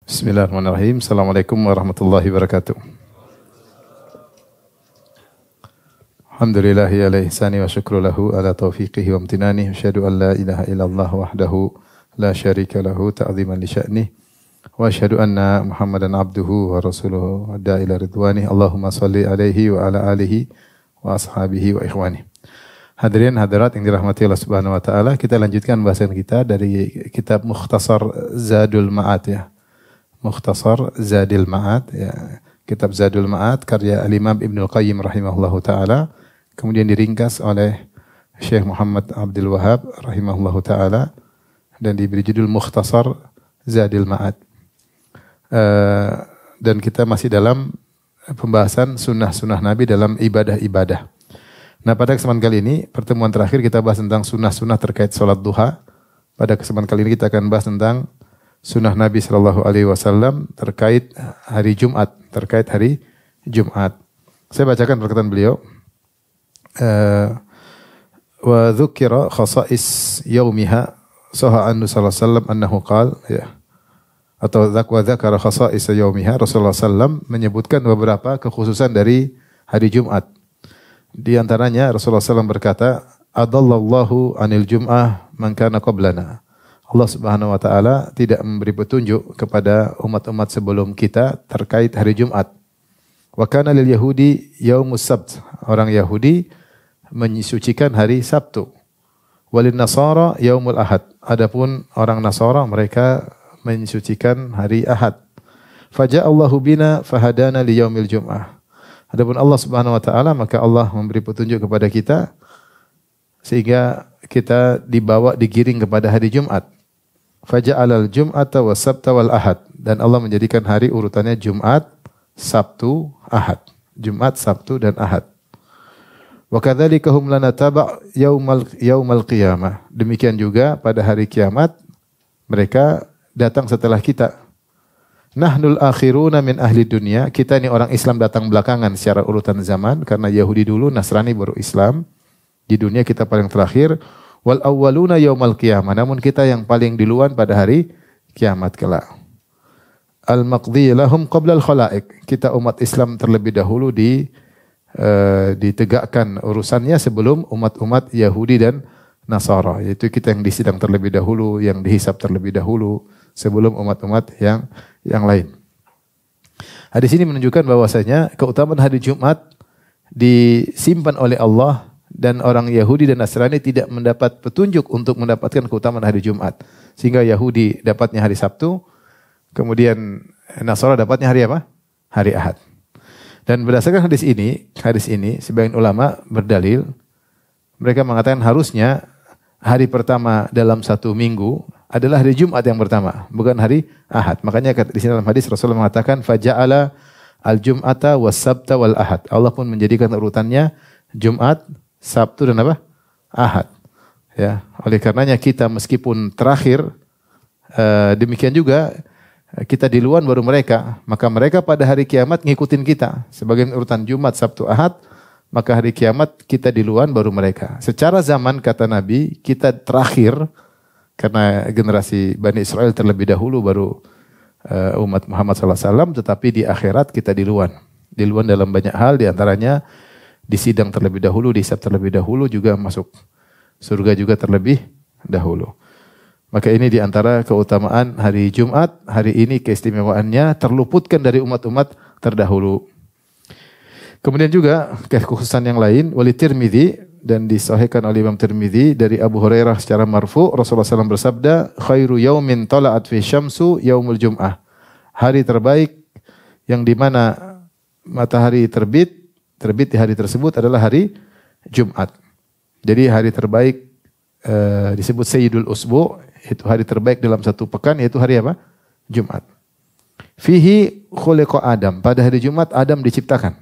Bismillahirrahmanirrahim. Assalamualaikum warahmatullahi wabarakatuh. Alhamdulillahi ala ihsani wa syukru lahu ala taufiqihi wa amtinani. Asyhadu an la ilaha illallah wahdahu la syarika lahu ta'ziman li sya'nih. Wa asyhadu anna Muhammadan abduhu wa rasuluhu adda ila ridwani. Allahumma salli alaihi wa ala alihi wa ashabihi wa ikhwani. Hadirin hadirat yang dirahmati Allah Subhanahu wa taala, kita lanjutkan bahasan kita dari kitab Mukhtasar Zadul Ma'ad ya. Mukhtasar Zadul Ma'ad ya. Kitab Zadul Ma'ad karya Al-Imam Ibnul Qayyim rahimahullahu taala, kemudian diringkas oleh Syekh Muhammad Abdul Wahhab rahimahullahu taala dan diberi judul Mukhtasar Zadul Ma'ad. Dan kita masih dalam pembahasan sunnah-sunnah Nabi dalam ibadah-ibadah. Nah, pada kesempatan kali ini, pertemuan terakhir kita bahas tentang sunnah-sunnah terkait sholat duha. Pada kesempatan kali ini kita akan bahas tentang sunnah Nabi SAW terkait hari Jumat, terkait hari Jumat. Saya bacakan perkataan beliau. Wa dzukira khasa'is yaumiha sahha anhu sallallahu alaihi wasallam annahu qala ya. Atau dzakara khasa'is yaumiha, Rasulullah SAW menyebutkan beberapa kekhususan dari hari Jumat. Di antaranya Rasulullah SAW berkata, adallallahu anil jum'ah man kana qablana. Allah Subhanahu wa taala tidak memberi petunjuk kepada umat-umat sebelum kita terkait hari Jumat. Wa kana lil yahudi yaumus sabt. Orang Yahudi menyucikan hari Sabtu. Walin nasara yaumul ahad. Adapun orang Nasara mereka mensucikan hari Ahad. Faja'allahu bina fahadana li yaumil jum'ah. Adapun Allah Subhanahu wa taala, maka Allah memberi petunjuk kepada kita sehingga kita digiring kepada hari Jumat. Faja'alal jum'ata was sabta wal ahad, dan Allah menjadikan hari urutannya Jumat, Sabtu, Ahad. Jumat, Sabtu dan Ahad. Wa kadzalika hum lana taba' yaumal qiyamah. Demikian juga pada hari kiamat mereka datang setelah kita. Nahnul akhiruna min ahli dunia. Kita ini orang Islam datang belakangan secara urutan zaman, karena Yahudi dulu, Nasrani baru Islam. Di dunia kita paling terakhir. Wal awwaluna yaumal qiyamah. Namun kita yang paling duluan pada hari kiamat kelak. Al maqdi lahum qabla al khalaiq. Kita umat Islam terlebih dahulu ditegakkan urusannya sebelum umat-umat Yahudi dan Nasara. Yaitu kita yang disidang terlebih dahulu, yang dihisab terlebih dahulu sebelum umat-umat yang lain. Hadis ini menunjukkan bahwasanya keutamaan hari Jumat disimpan oleh Allah, dan orang Yahudi dan Nasrani tidak mendapat petunjuk untuk mendapatkan keutamaan hari Jumat. Sehingga Yahudi dapatnya hari Sabtu, kemudian Nasara dapatnya hari apa? Hari Ahad. Dan berdasarkan hadis ini sebagian ulama berdalil, mereka mengatakan harusnya hari pertama dalam satu minggu adalah hari Jumat yang pertama, bukan hari Ahad. Makanya di sini dalam hadis Rasulullah mengatakan faja'ala al-jum'ata was-sabta wal ahad. Allah pun menjadikan urutannya Jumat, Sabtu dan apa? Ahad. Ya, oleh karenanya kita meskipun terakhir, demikian juga kita duluan baru mereka. Maka mereka pada hari kiamat ngikutin kita. Sebagian urutan Jumat, Sabtu, Ahad, maka hari kiamat kita duluan baru mereka. Secara zaman kata Nabi, kita terakhir karena generasi Bani Israel terlebih dahulu baru umat Muhammad SAW, tetapi di akhirat kita duluan. Duluan dalam banyak hal, diantaranya disidang terlebih dahulu, dihisab terlebih dahulu, juga masuk surga juga terlebih dahulu. Maka ini diantara keutamaan hari Jumat. Hari ini keistimewaannya terluputkan dari umat-umat terdahulu. Kemudian juga kekhususan yang lain, wali Tirmidzi, dan disahihkan oleh Imam Tirmidzi dari Abu Hurairah secara marfu, Rasulullah SAW bersabda, khairu yaumin tala'at fi syamsu yaumul jum'ah. Hari terbaik yang dimana matahari terbit di hari tersebut adalah hari Jumat. Jadi hari terbaik disebut Sayyidul Usbu, itu hari terbaik dalam satu pekan, yaitu hari apa? Jumat. Fihi khuliqa Adam. Pada hari Jumat Adam diciptakan.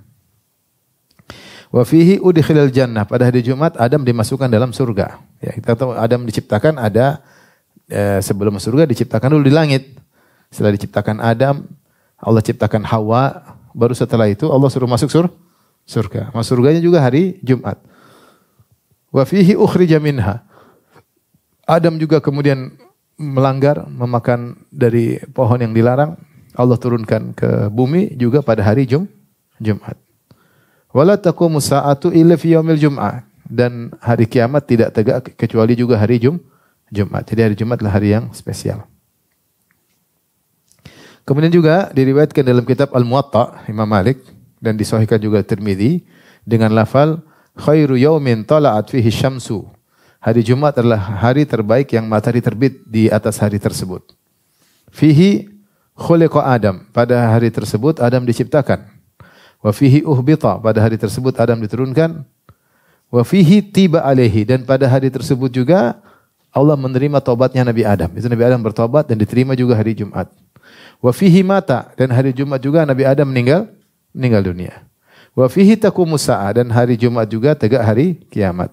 Wa fihi udkhilal jannah. Pada hari Jumat Adam dimasukkan dalam surga. Ya, kita tahu Adam diciptakan ada sebelum surga diciptakan dulu di langit. Setelah diciptakan Adam, Allah ciptakan Hawa, baru setelah itu Allah suruh masuk surga. Masuk surganya juga hari Jumat. Wa fihi ukhrija minha. Adam juga kemudian melanggar, memakan dari pohon yang dilarang. Allah turunkan ke bumi juga pada hari Jumat. Wala taqumu sa'atu illa fi yaumil jum'ah. Dan hari kiamat tidak tegak kecuali juga hari Jumat. Jadi hari Jumat adalah hari yang spesial. Kemudian juga diriwayatkan dalam kitab Al-Muwatta Imam Malik dan disahihkan juga Tirmidzi dengan lafal khairu yaumin tala'at fihi syamsu. Hari Jumat adalah hari terbaik yang matahari terbit di atas hari tersebut. Fihi khuliqa Adam. Pada hari tersebut Adam diciptakan. Wa fihi uhbita. Pada hari tersebut Adam diturunkan. Wa fihi tiba alaihi. Dan pada hari tersebut juga Allah menerima taubatnya Nabi Adam. Itu Nabi Adam bertobat dan diterima juga hari Jumat. Wa fihi mata. Dan hari Jumat juga Nabi Adam meninggal dunia. Wa fihi taqumus sa'ah. Dan hari Jumat juga tegak hari kiamat.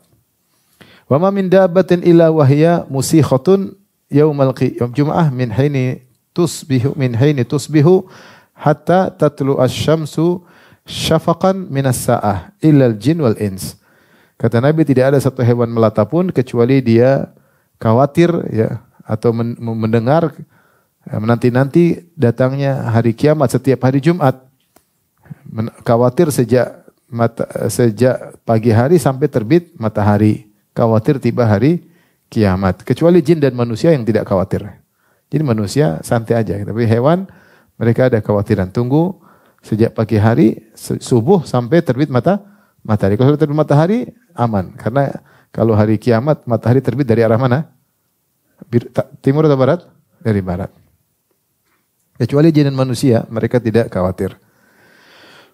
Wa ma min dabbatin illa wahya musikhatun yaumal jum'ah min haini tusbihu hatta tatlu asy-syamsu syafaqan minas sa'ah illa al-jin wal ins. Kata Nabi, tidak ada satu hewan melata pun kecuali dia khawatir ya atau mendengar menanti-nanti datangnya hari kiamat setiap hari Jumat. Khawatir sejak pagi hari sampai terbit matahari. Khawatir tiba hari kiamat. Kecuali jin dan manusia yang tidak khawatir. Jadi manusia santai aja. Tapi hewan mereka ada kekhawatiran. Tunggu sejak pagi hari subuh sampai terbit matahari. Kalau terbit matahari aman. Karena kalau hari kiamat matahari terbit dari arah mana? Timur atau barat? Dari barat. Kecuali jin dan manusia mereka tidak khawatir.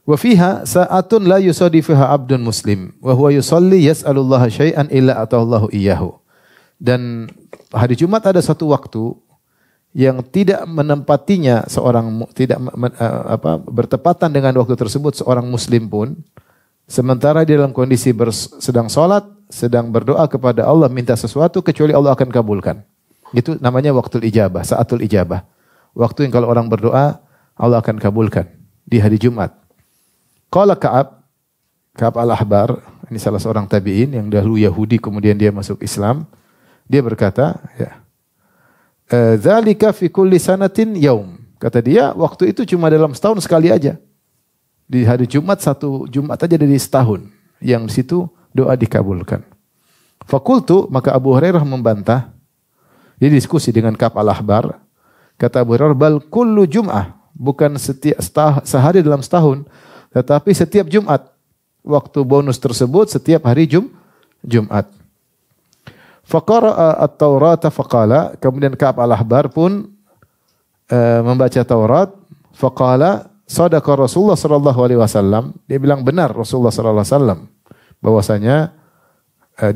Wa fiha sa'atun la yusadifuha 'abdun muslim wa huwa yusalli yas'alullaha syai'an illa ataallahu iyyahu. Dan hari Jumat ada satu waktu yang tidak menempatinya bertepatan dengan waktu tersebut seorang muslim pun sementara dia dalam kondisi sedang salat, sedang berdoa kepada Allah minta sesuatu kecuali Allah akan kabulkan. Itu namanya waktul ijabah, saatul ijabah. Waktu yang kalau orang berdoa Allah akan kabulkan di hari Jumat. Qala Ka'ab al-Ahbar, ini salah seorang tabi'in yang dahulu Yahudi kemudian dia masuk Islam. Dia berkata, ya. Dzalika fi kulli sanatin yaum. Kata dia, waktu itu cuma dalam setahun sekali aja. Di hari Jumat, satu Jumat aja dari setahun. Yang di situ doa dikabulkan. Fakultu, maka Abu Hurairah membantah. Dia diskusi dengan Ka'ab al-Ahbar. Kata Abu Hurairah, bal kullu jum'ah. Bukan sehari dalam setahun. Tetapi setiap Jumat. Waktu bonus tersebut setiap hari Jumat. Faqara'a at-Taurata faqala. Kemudian Ka'ab al-Ahbar pun membaca Taurat. Faqala sadaqa Rasulullah sallallahu alaihi wasallam. Dia bilang benar Rasulullah sallallahu alaihi wasallam. Bahwasanya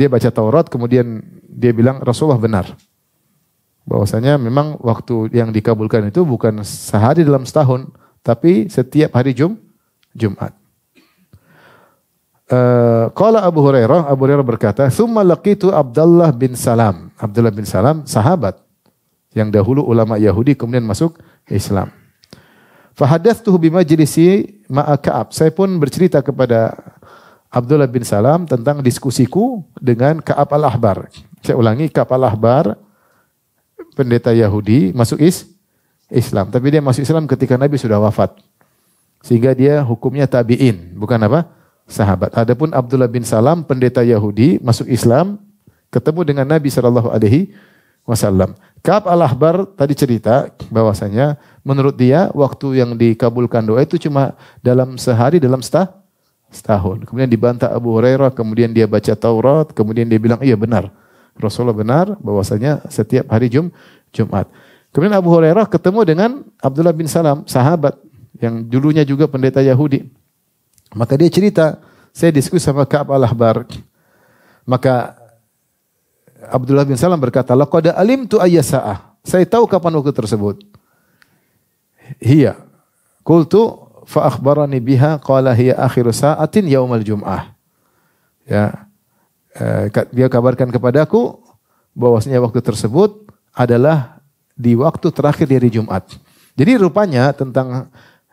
dia baca Taurat kemudian dia bilang Rasulullah benar. Bahwasanya memang waktu yang dikabulkan itu bukan sehari dalam setahun. Tapi setiap hari Jumat. Qala Abu Hurairah berkata, "Tsumma laqitu Abdullah bin Salam." Abdullah bin Salam sahabat yang dahulu ulama Yahudi kemudian masuk Islam. Fa hadatstuhu bi majlisi ma'a Ka'ab. Saya pun bercerita kepada Abdullah bin Salam tentang diskusiku dengan Ka'ab al-Ahbar. Saya ulangi, Ka'ab al-Ahbar pendeta Yahudi masuk Islam, tapi dia masuk Islam ketika Nabi sudah wafat. Sehingga dia hukumnya tabi'in, bukan apa? Sahabat. Adapun Abdullah bin Salam, pendeta Yahudi, masuk Islam, ketemu dengan Nabi SAW. Ka'ab al-Ahbar tadi cerita bahwasanya menurut dia waktu yang dikabulkan doa itu cuma dalam sehari, dalam setahun. Kemudian dibantah Abu Hurairah, kemudian dia baca Taurat, kemudian dia bilang iya benar. Rasulullah benar bahwasanya setiap hari Jumat. Kemudian Abu Hurairah ketemu dengan Abdullah bin Salam, sahabat yang dulunya juga pendeta Yahudi. Maka dia cerita, saya diskusi sama Ka'ab al-Ahbar. Maka Abdullah bin Salam berkata, laqad alimtu ayya sa'ah. Saya tahu kapan waktu tersebut. Hiya. Qultu fa akhbarani biha qala hiya akhiru sa'atin yaumal jum'ah. Ya. Dia kabarkan kepadaku bahwasanya waktu tersebut adalah di waktu terakhir dari Jumat. Jadi rupanya tentang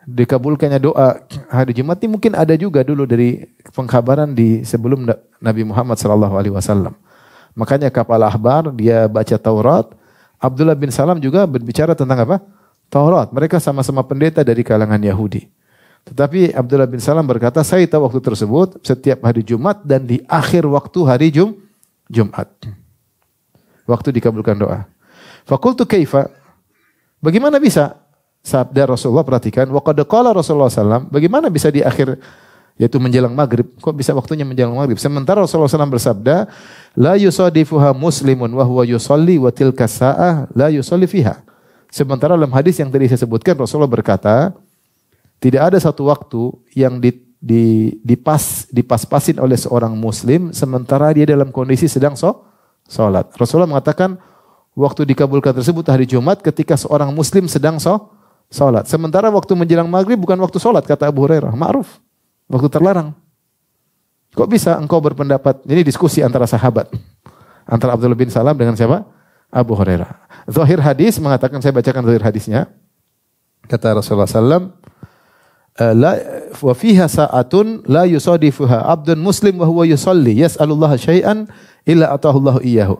dikabulkannya doa hari Jumat ini mungkin ada juga dulu dari pengkabaran di sebelum Nabi Muhammad SAW. Makanya Ka'ab al-Ahbar dia baca Taurat. Abdullah bin Salam juga berbicara tentang apa? Taurat. Mereka sama-sama pendeta dari kalangan Yahudi. Tetapi Abdullah bin Salam berkata, saya tahu waktu tersebut setiap hari Jumat dan di akhir waktu hari Jumat. Waktu dikabulkan doa. Fakultu kaifa? Bagaimana bisa? Sabda Rasulullah, perhatikan. Wa qad qala Rasulullah SAW, bagaimana bisa di akhir, yaitu menjelang maghrib? Kok bisa waktunya menjelang maghrib? Sementara Rasulullah SAW bersabda, la yusadifuha muslimun wa huwa yusalli wa tilka sa'ah la yusalli fiha. Sementara dalam hadis yang tadi saya sebutkan, Rasulullah berkata, tidak ada satu waktu yang dipas-pasin oleh seorang muslim sementara dia dalam kondisi sedang sholat. Rasulullah mengatakan, waktu dikabulkan tersebut hari Jumat ketika seorang muslim sedang sholat. Sementara waktu menjelang maghrib bukan waktu sholat, kata Abu Hurairah. Ma'ruf. Waktu terlarang. Kok bisa engkau berpendapat? Ini diskusi antara sahabat. Antara Abdullah bin Salam dengan siapa? Abu Hurairah. Zahir hadis mengatakan, saya bacakan zahir hadisnya. Kata Rasulullah SAW, wa fiha sa'atun la yusadifuha abdun muslim wa huwa yusalli yas'alullaha syai'an illa atahullahu iyyahu.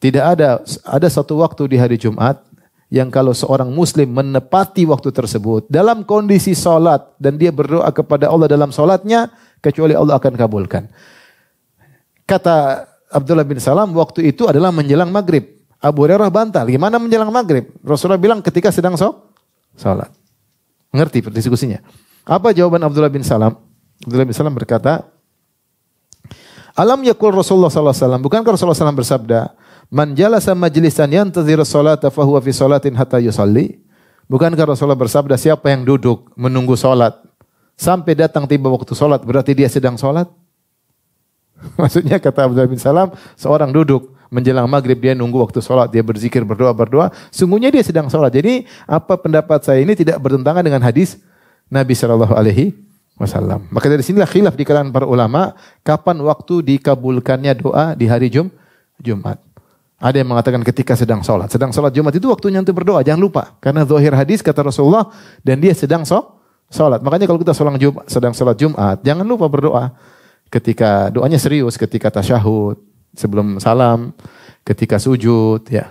Tidak ada satu waktu di hari Jumat yang kalau seorang muslim menepati waktu tersebut dalam kondisi salat dan dia berdoa kepada Allah dalam salatnya, kecuali Allah akan kabulkan. Kata Abdullah bin Salam, waktu itu adalah menjelang maghrib. Abu Hurairah bantah, gimana menjelang maghrib? Rasulullah bilang ketika sedang salat. Mengerti diskusinya? Apa jawaban Abdullah bin Salam? Abdullah bin Salam berkata, alam yakul Rasulullah SAW, bukankah Rasulullah SAW bersabda, man jalasa majlisan yantazir salata fahuwa fi salatin hatta yusalli? Bukankah Rasulullah bersabda, siapa yang duduk menunggu salat sampai datang tiba waktu salat, berarti dia sedang salat? Maksudnya kata Abdullah bin Salam, seorang duduk menjelang maghrib, dia nunggu waktu salat, dia berzikir, berdoa, sungguhnya dia sedang salat. Jadi apa pendapat saya ini tidak bertentangan dengan hadis Nabi SAW. Maka dari sinilah khilaf di kalangan para ulama, kapan waktu dikabulkannya doa di hari Jumat. Ada yang mengatakan ketika sedang sholat. Sedang sholat Jumat itu waktunya untuk berdoa. Jangan lupa. Karena zahir hadis kata Rasulullah, dan dia sedang sholat. Makanya kalau kita sedang sholat Jumat, jangan lupa berdoa. Ketika doanya serius, ketika tasyahud, sebelum salam, ketika sujud, ya,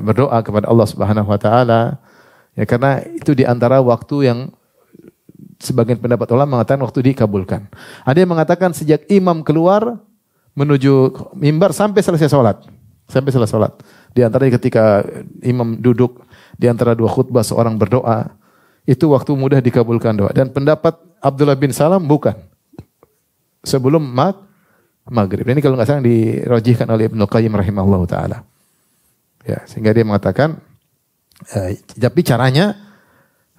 berdoa kepada Allah Subhanahu Wa Taala. Ya, karena itu di antara waktu yang sebagian pendapat ulama mengatakan waktu dikabulkan. Ada yang mengatakan sejak imam keluar menuju mimbar sampai selesai sholat. Sampai selesai sholat. Di antaranya ketika imam duduk di antara dua khutbah seorang berdoa, itu waktu mudah dikabulkan doa. Dan pendapat Abdullah bin Salam bukan. Sebelum maghrib. Ini kalau nggak salah dirajihkan oleh Ibnu Qayyim rahimahullah ta'ala. Ya, sehingga dia mengatakan, tapi caranya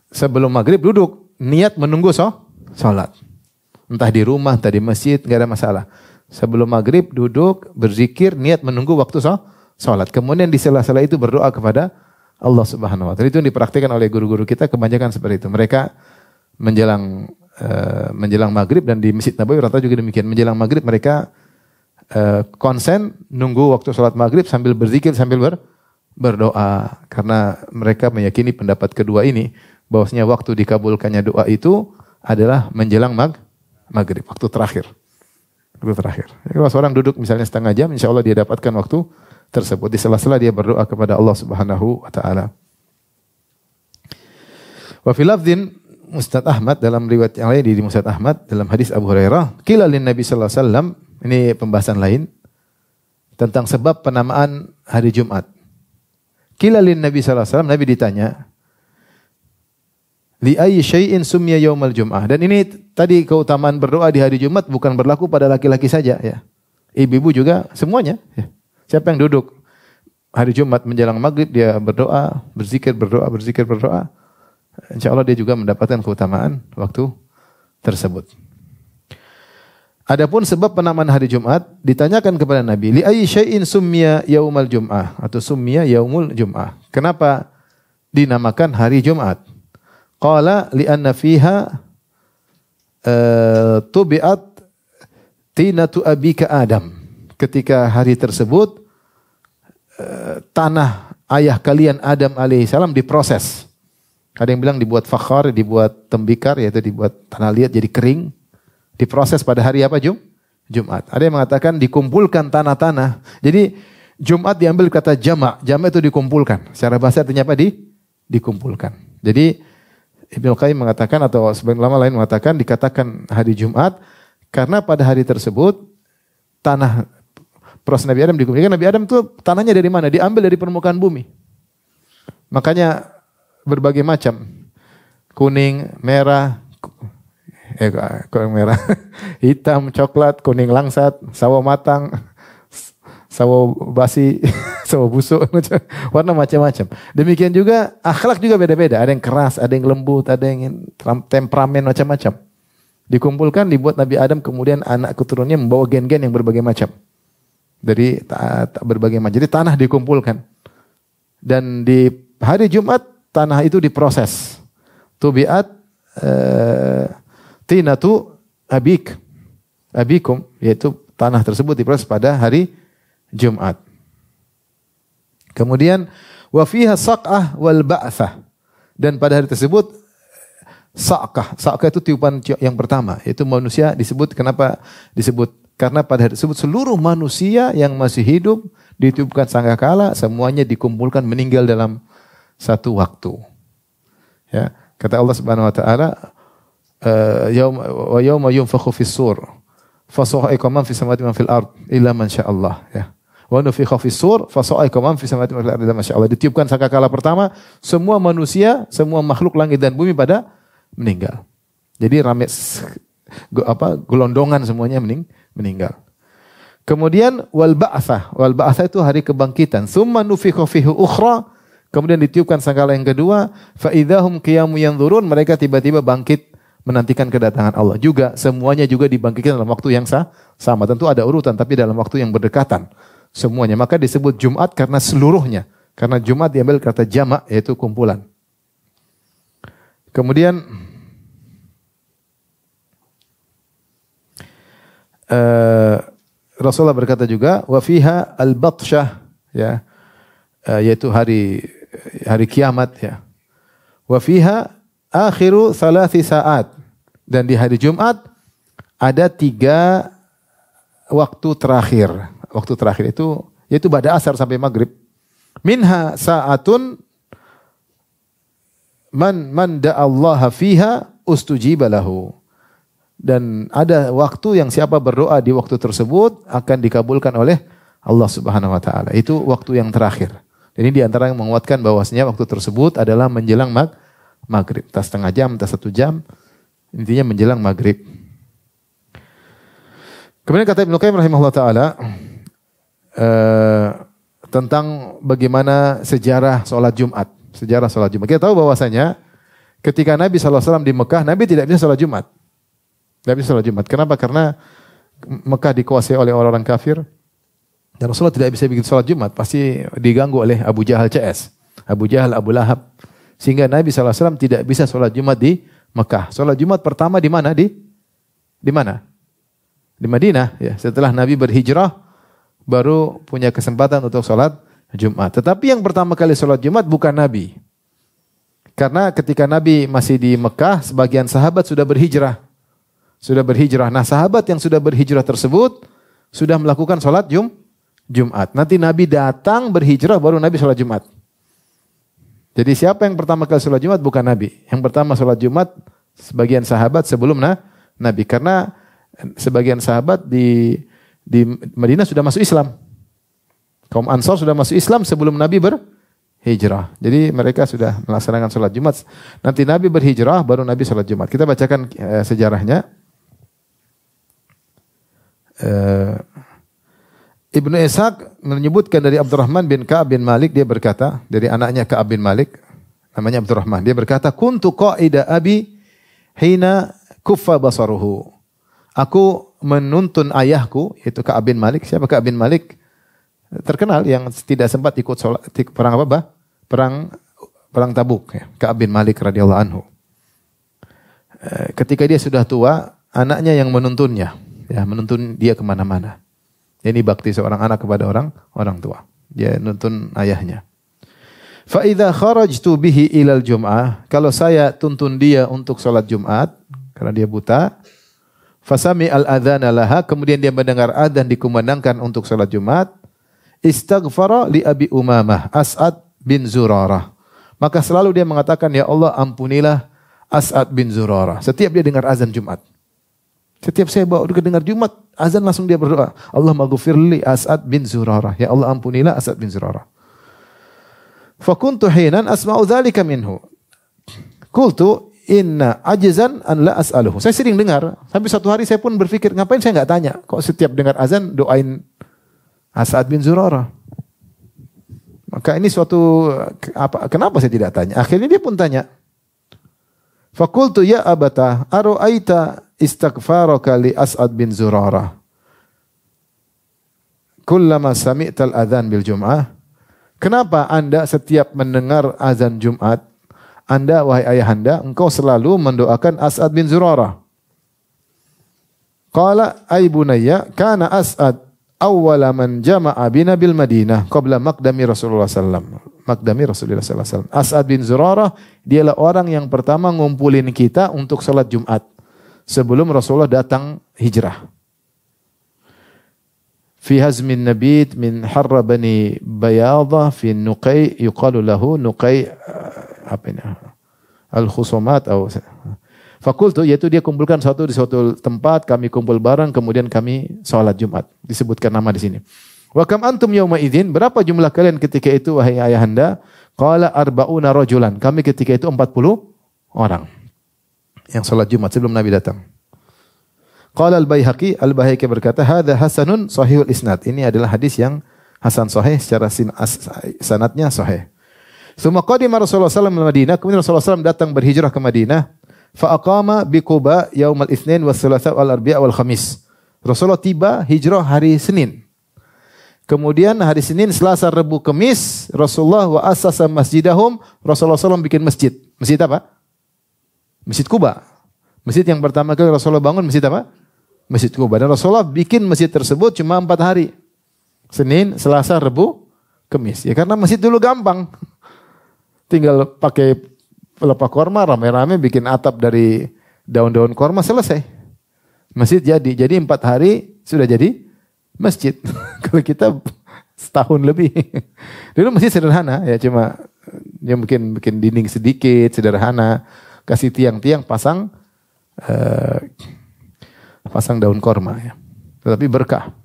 sebelum maghrib duduk, niat menunggu sholat. Entah di rumah, entah di masjid, nggak ada masalah. Sebelum maghrib duduk, berzikir, niat menunggu waktu sholat. Kemudian di sela-sela itu berdoa kepada Allah Subhanahu Wa Taala. Itu yang dipraktikkan oleh guru-guru kita, kebanyakan seperti itu. Mereka menjelang maghrib, dan di Masjid Nabawi rata juga demikian. Menjelang maghrib mereka konsen nunggu waktu sholat maghrib sambil berzikir, sambil berdoa. Karena mereka meyakini pendapat kedua ini, bahwasanya waktu dikabulkannya doa itu adalah menjelang maghrib, waktu terakhir. Kalau seorang duduk misalnya setengah jam, insya Allah dia dapatkan waktu tersebut. Di sela-sela dia berdoa kepada Allah Subhanahu Wa Taala. Wa fil lafdhin Musnad Ahmad, dalam riwayat yang lain di Musnad Ahmad dalam hadis Abu Hurairah, qila lin Nabi sallallahu alaihi wasallam, ini pembahasan lain tentang sebab penamaan hari Jumat. Qila lin Nabi sallallahu alaihi wasallam, Nabi ditanya, li ayyi syai'in summiya yaumal jum'ah. Dan ini tadi keutamaan berdoa di hari Jumat bukan berlaku pada laki-laki saja, ya. Ibu-ibu juga semuanya, ya. Siapa yang duduk hari Jumat menjelang maghrib dia berdoa, berzikir, berdoa, insya Allah dia juga mendapatkan keutamaan waktu tersebut. Adapun sebab penamaan hari Jumat ditanyakan kepada Nabi, li ayyi syai'in summiya yaumal jum'ah atau summiya yaumul jum'ah. Kenapa dinamakan hari Jumat? Qala li'anna fiha tubi'at tinatu abika Adam. Ketika hari tersebut tanah ayah kalian Adam alaihissalam diproses. Ada yang bilang dibuat fakhar, dibuat tembikar, yaitu dibuat tanah liat jadi kering. Diproses pada hari apa? Jumat. Ada yang mengatakan dikumpulkan tanah-tanah. Jadi Jumat diambil kata jama'. Jama' itu dikumpulkan. Secara bahasa artinya apa? Dikumpulkan. Jadi Ibnu Qayyim mengatakan atau sebagian ulama lain mengatakan dikatakan hari Jumat karena pada hari tersebut tanah proses Nabi Adam dikumpulkan. Nabi Adam itu tanahnya dari mana? Diambil dari permukaan bumi. Makanya berbagai macam. Kuning, merah, kuning merah, hitam, coklat, kuning langsat, sawo matang, sawo basi, sawo busuk, warna macam-macam. Demikian juga akhlak juga beda-beda. Ada yang keras, ada yang lembut, ada yang temperamen macam-macam. Dikumpulkan, dibuat Nabi Adam, kemudian anak keturunannya membawa gen-gen yang berbagai macam. Dari berbagai macam. Jadi tanah dikumpulkan. Dan di hari Jumat, tanah itu diproses. Tubiat tinatu abikum, yaitu tanah tersebut diproses pada hari Jumat. Kemudian wa fiha saqah wal ba'tsah. Dan pada hari tersebut saqah itu tiupan yang pertama, yaitu manusia disebut kenapa disebut? Karena pada hari tersebut seluruh manusia yang masih hidup ditiupkan sangkakala, semuanya dikumpulkan meninggal dalam satu waktu. Ya, kata Allah Subhanahu wa taala, yauma yunfakhu fis-sur fasa'iqa man fis samawati man fil ard illa man syaa Allah, ya. Wa nufikha fis-sur fasa'iqa man fis samawati man fil ard illa man syaa Allah. Ditiupkan sangkakala pertama, semua manusia, semua makhluk langit dan bumi pada meninggal. Jadi rame gelondongan semuanya meninggal. Kemudian wal ba'tsah itu hari kebangkitan. Tsumma nufikha fihi ukhra, kemudian ditiupkan sangkakala yang kedua, fa idzahum qiyamun yanzurun, mereka tiba-tiba bangkit menantikan kedatangan Allah. Juga semuanya juga dibangkitkan dalam waktu yang sama. Tentu ada urutan tapi dalam waktu yang berdekatan semuanya. Maka disebut Jumat karena seluruhnya. Karena Jumat diambil kata jama', yaitu kumpulan. Kemudian Rasulullah berkata juga wa fiha al-batsyah, ya, yaitu hari kiamat, ya. Wa fiha akhiru thalathi saat, dan di hari Jumat ada 3 waktu terakhir. Waktu terakhir itu yaitu pada asar sampai maghrib. Minha sa'atun man da'allaha fiha ustujiba lahu. Dan ada waktu yang siapa berdoa di waktu tersebut akan dikabulkan oleh Allah Subhanahu wa taala. Itu waktu yang terakhir. Ini di antara yang menguatkan bahwasanya waktu tersebut adalah menjelang maghrib. Entah setengah jam, entah 1 jam. Intinya menjelang maghrib. Kemudian kata Ibnu Qayyim rahimahullah taala tentang bagaimana sejarah sholat Jumat. Sejarah sholat Jumat. Kita tahu bahwasanya ketika Nabi SAW di Mekah, Nabi tidak bisa sholat Jumat. Tidak bisa sholat Jumat. Kenapa? Karena Mekah dikuasai oleh orang-orang kafir. Dan Rasulullah tidak bisa bikin sholat Jumat. Pasti diganggu oleh Abu Jahal CS. Abu Jahal, Abu Lahab. Sehingga Nabi SAW tidak bisa sholat Jumat di Mekah. Sholat Jumat pertama di mana? Di mana? Di Madinah. Ya. Setelah Nabi berhijrah, baru punya kesempatan untuk sholat Jumat. Tetapi yang pertama kali sholat Jumat bukan Nabi. Karena ketika Nabi masih di Mekah, sebagian sahabat sudah berhijrah. Nah, sahabat yang sudah berhijrah tersebut sudah melakukan sholat Jumat. Nanti Nabi datang berhijrah, baru Nabi sholat Jumat. Jadi siapa yang pertama kali sholat Jumat? Bukan Nabi. Yang pertama sholat Jumat sebagian sahabat sebelum Nabi. Karena sebagian sahabat di Madinah sudah masuk Islam. Kaum Ansar sudah masuk Islam sebelum Nabi berhijrah. Jadi mereka sudah melaksanakan sholat Jumat. Nanti Nabi berhijrah, baru Nabi sholat Jumat. Kita bacakan sejarahnya. Ibnu Ishaq menyebutkan dari Abdurrahman bin Ka'ab bin Malik, dia berkata, dari anaknya Ka'ab bin Malik, namanya Abdurrahman, dia berkata, kuntu qa'ida abi hina kuffa basaruhu. Aku menuntun ayahku, yaitu Ka'ab bin Malik. Siapa Ka'ab bin Malik? Terkenal yang tidak sempat ikut perang apa? Perang Tabuk, ya. Ka'ab bin Malik radhiyallahu anhu. Ketika dia sudah tua, anaknya yang menuntunnya, ya, menuntun dia kemana-mana. Ini bakti seorang anak kepada orang tua. Dia nuntun ayahnya. Fa idza kharajtu bihi ilal jum'ah, kalau saya tuntun dia untuk salat Jumat karena dia buta, fasami al-adzana laha, kemudian dia mendengar adzan dikumandangkan untuk salat Jumat, istaghfara li Abi Umamah As'ad bin Zurarah. Maka selalu dia mengatakan, ya Allah ampunilah As'ad bin Zurarah. Setiap dia dengar azan Jumat. Setiap saya bawa dengar Jumat, azan langsung dia berdoa. Allah maghfirli As'ad bin Zurarah. Ya Allah ampunilah As'ad bin Zurarah. Fakuntu hinan asma'u dzalika minhu. Qultu inna ajzan an la as'aluhu. Saya sering dengar, sampai satu hari saya pun berpikir, ngapain saya enggak tanya? Kok setiap dengar azan doain As'ad bin Zurarah? Maka ini suatu kenapa saya tidak tanya? Akhirnya dia pun tanya. Fakultu ya abata aro'aita istighfaraka li As'ad bin Zurarah. Kullama sami'tal adzan bil Jum'ah. Kenapa Anda setiap mendengar azan Jumat, Anda wahai ayahanda, engkau selalu mendoakan As'ad bin Zurarah? Qala ay bunayya kana As'ad awwala man jama'a bina bil Madinah qabla maqdami Rasulullah sallallahu alaihi wasallam. As'ad bin Zurarah dialah orang yang pertama ngumpulin kita untuk salat Jumat sebelum Rasulullah datang hijrah. Fi hazmin nabit min harra bani Bayadah fi Nuqai yuqalu lahu Nuqai apa ini? Al-Khusumat atau Fakultu, yaitu dia kumpulkan di suatu tempat, kami kumpul bareng, kemudian kami salat Jumat. Disebutkan nama di sini. Wa kam antum yauma idzin? Berapa jumlah kalian ketika itu wahai ayahanda? Qala arba'una rajulan. Kami ketika itu 40 orang yang salat Jumat sebelum Nabi datang. Qala al-Baihaqi berkata, "Hadza hasanun sahihul isnad." Ini adalah hadis yang hasan sahih secara sanadnya sahih. Tsumma qadima Rasulullah sallallahu alaihi wasallam kemudian Rasulullah sallallahu datang berhijrah ke Madinah. Fa aqama bi Quba yaumal Itsnin was Tsulatsa wal Arbi'a wal Khamis. Rasulullah tiba hijrah hari Senin. Kemudian hari Senin, Selasa, Rabu, Kamis, Rasulullah wa asasa masjidahum. Rasulullah SAW bikin masjid. Masjid apa? Masjid Quba. Masjid yang pertama kali Rasulullah bangun masjid apa? Masjid Quba. Dan Rasulullah bikin masjid tersebut cuma 4 hari. Senin, Selasa, Rabu, Kamis. Ya karena masjid dulu gampang. Tinggal pakai pelepah korma, rame-rame bikin atap dari daun-daun korma, selesai. Masjid jadi. Jadi 4 hari sudah jadi masjid. Kalau kita setahun lebih. Dulu masjid sederhana, ya cuma ya mungkin bikin dinding sedikit, sederhana. Kasih tiang-tiang, pasang daun korma. Ya. Tapi berkah.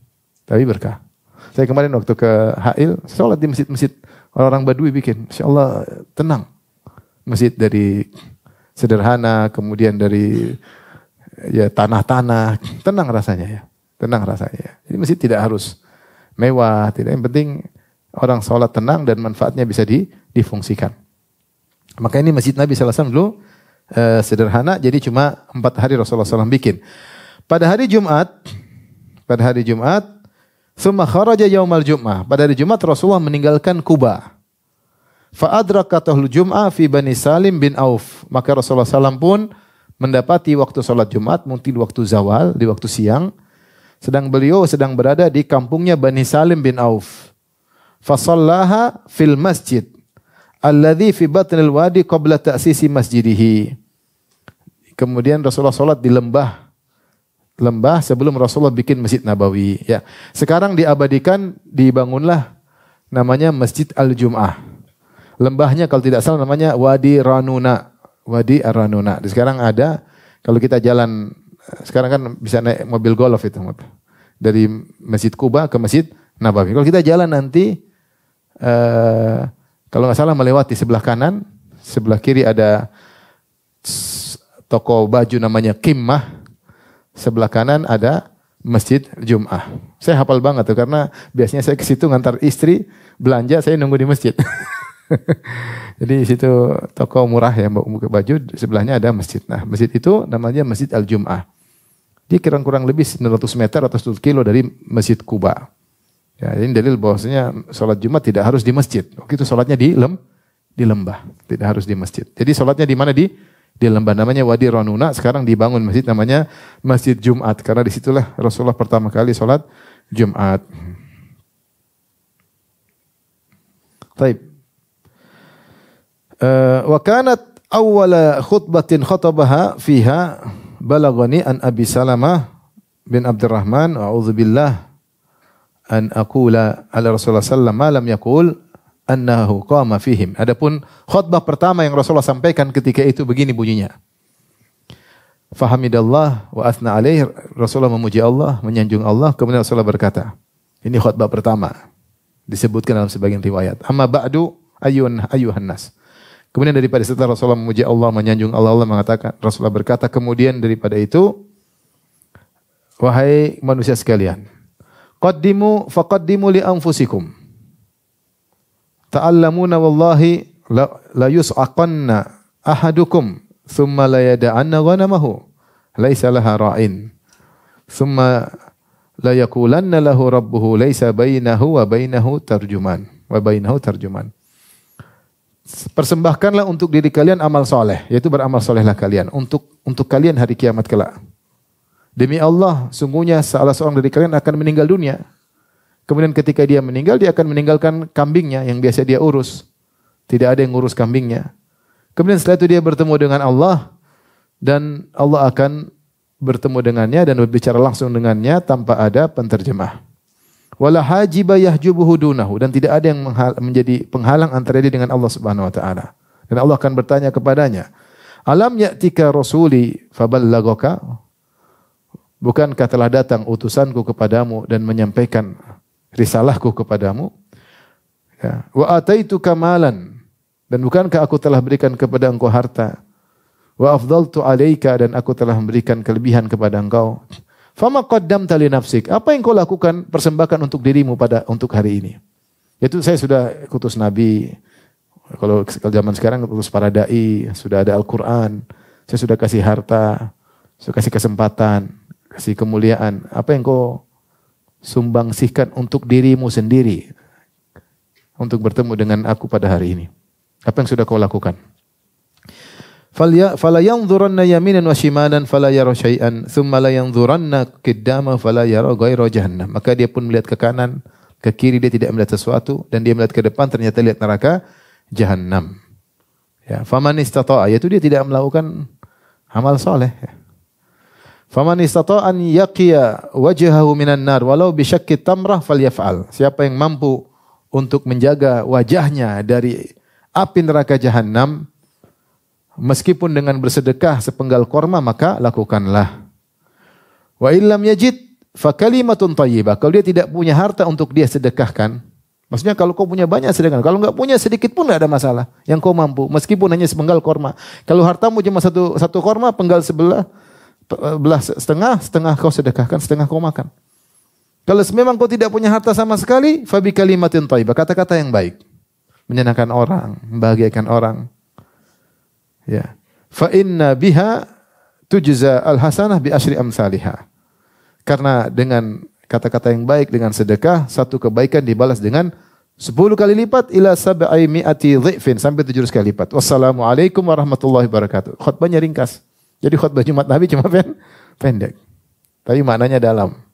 Saya kemarin waktu ke Hail, sholat di masjid-masjid orang-orang Badui bikin. Masya Allah, tenang. Masjid dari sederhana, kemudian dari ya tanah-tanah, tenang rasanya. Jadi masjid tidak harus mewah, tidak. Yang penting orang sholat tenang dan manfaatnya bisa difungsikan. Maka ini masjid Nabi SAW dulu sederhana, jadi cuma 4 hari Rasulullah SAW bikin. Pada hari Jumat, summa kharaja yaumal Jum'ah. Pada hari Jumat Rasulullah meninggalkan Kuba. Fa'adrakatahul Jum'ah fi Bani Salim bin Auf. Maka Rasulullah SAW pun mendapati waktu salat Jumat, mungkin waktu zawal, di waktu siang. Beliau sedang berada di kampungnya Bani Salim bin Auf. Fasallaha fil masjid alladhi fi batnil wadi qabla ta'sisi masjidihi. Kemudian Rasulullah salat di lembah sebelum Rasulullah bikin Masjid Nabawi. Ya. Sekarang dibangunlah namanya Masjid Al-Jum'ah. Lembahnya kalau tidak salah namanya Wadi Ranuna. Sekarang ada, kalau kita jalan, sekarang kan bisa naik mobil golf itu. Dari Masjid Kuba ke Masjid Nabawi. Kalau kita jalan nanti, kalau nggak salah melewati sebelah kanan, sebelah kiri ada toko baju namanya Kimmah. Sebelah kanan ada Masjid Jum'ah. Saya hafal banget tuh karena biasanya saya ke situ ngantar istri belanja, saya nunggu di masjid. Jadi di situ toko murah ya, buka baju, sebelahnya ada masjid. Nah, masjid itu namanya Masjid Al-Jum'ah. Dia kurang lebih 900 meter atau 1 kilo dari Masjid Kuba. Ya, ini dalil bahwasanya sholat Jumat tidak harus di masjid. Waktu itu sholatnya di lembah, tidak harus di masjid. Jadi sholatnya di mana? Di lembah, namanya Wadi Ranuna. Sekarang dibangun masjid namanya Masjid Jumat karena disitulah Rasulullah pertama kali sholat Jumat. Taib. Wa kanat awwala khutbatin khatabaha fiha balagani an Abi Salamah bin Abdurrahman a'udzubillah an aqula ala Rasulullah sallallahu ma lam yaqul annahu qama fihim. Adapun khutbah pertama yang Rasulullah sampaikan ketika itu begini bunyinya. Fahamidallah wa athna alaih. Rasulullah memuji Allah, menyanjung Allah, kemudian Rasulullah berkata. Ini khutbah pertama. Disebutkan dalam sebagian riwayat. Amma ba'du ayyuhan nas. Kemudian daripada setelah Rasulullah memuji Allah, menyanjung Allah, Allah mengatakan, Rasulullah berkata, kemudian daripada itu, wahai manusia sekalian, faqaddimu li anfusikum. Ta'allamuna wallahi la yus'aqanna ahadukum thumma la yada'anna ghanamahu laisa laha ra'in thumma la yaqulanna lahu rabbuhu laisa bainahu wa bainahu tarjuman. Persembahkanlah untuk diri kalian amal soleh, yaitu beramal solehlah kalian untuk kalian hari kiamat kelak. Demi Allah, sungguhnya salah seorang dari kalian akan meninggal dunia. Kemudian ketika dia meninggal, dia akan meninggalkan kambingnya yang biasa dia urus. Tidak ada yang ngurus kambingnya. Kemudian setelah itu dia bertemu dengan Allah dan Allah akan bertemu dengannya dan berbicara langsung dengannya tanpa ada penterjemah. Wala hajiba yahjubuhu dunahu, dan tidak ada yang menjadi penghalang antara dia dengan Allah Subhanahu wa taala. Dan Allah akan bertanya kepadanya, "Alam ya'tika rasuli faballaghaka?" Bukankah telah datang utusanku kepadamu dan menyampaikan risalahku kepadamu? Ya. Wa ataituka malan, dan bukankah aku telah berikan kepada engkau harta? Wa afdaltu alaika, dan aku telah memberikan kelebihan kepada engkau. Fama qaddamta li nafsik, apa yang kau lakukan persembahkan untuk dirimu untuk hari ini? Itu saya sudah kutus nabi. Kalau zaman sekarang kutus para dai, sudah ada Al-Qur'an. Saya sudah kasih harta, sudah kasih kesempatan, kasih kemuliaan. Apa yang kau sumbangsihkan untuk dirimu sendiri untuk bertemu dengan aku pada hari ini? Apa yang sudah kau lakukan? Fala yanzuranna yaminan wa shimalan fala yara syai'an thumma la yanzuranna qiddama fala yara ghaira jahannam. Maka dia pun melihat ke kanan, ke kiri, dia tidak melihat sesuatu, dan dia melihat ke depan ternyata lihat neraka jahannam. Ya, faman istata'a, yaitu dia tidak melakukan amal soleh. Ya. Faman istata'a an yaqiya wajhahu minan nar walau bi syaqqi tamrah falyaf'al. Siapa yang mampu untuk menjaga wajahnya dari api neraka jahannam meskipun dengan bersedekah sepenggal korma, maka lakukanlah. Wa illam yajid fa kalimatun thayyibah. Kalau dia tidak punya harta untuk dia sedekahkan, maksudnya kalau kau punya banyak sedekahkan, kalau enggak punya sedikit pun enggak ada masalah. Yang kau mampu meskipun hanya sepenggal korma. Kalau hartamu cuma satu korma, penggal belah setengah kau sedekahkan, setengah kau makan. Kalau memang kau tidak punya harta sama sekali, fa bi kalimatin thayyibah, kata-kata yang baik, menyenangkan orang, membahagiakan orang. Ya. Fa inna biha tujza al-hasanah bi asyri amsalihha. Karena dengan kata-kata yang baik, dengan sedekah, satu kebaikan dibalas dengan 10 kali lipat ila sab'i mi'ati dhifin, sampai 700 kali lipat. Wassalamualaikum warahmatullahi wabarakatuh. Khutbahnya ringkas. Jadi khutbah Jumat Nabi cuma pendek. Tapi maknanya dalam.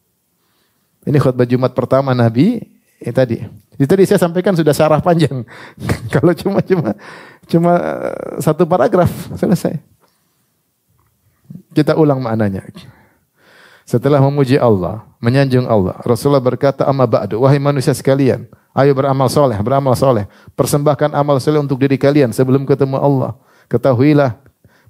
Ini khutbah Jumat pertama Nabi tadi. Jadi tadi saya sampaikan sudah syarah panjang. Kalau cuma satu paragraf selesai. Kita ulang maknanya. Setelah memuji Allah, menyanjung Allah, Rasulullah berkata, "Amma ba'du, wahai manusia sekalian, ayo beramal soleh, beramal soleh. Persembahkan amal soleh untuk diri kalian sebelum ketemu Allah. Ketahuilah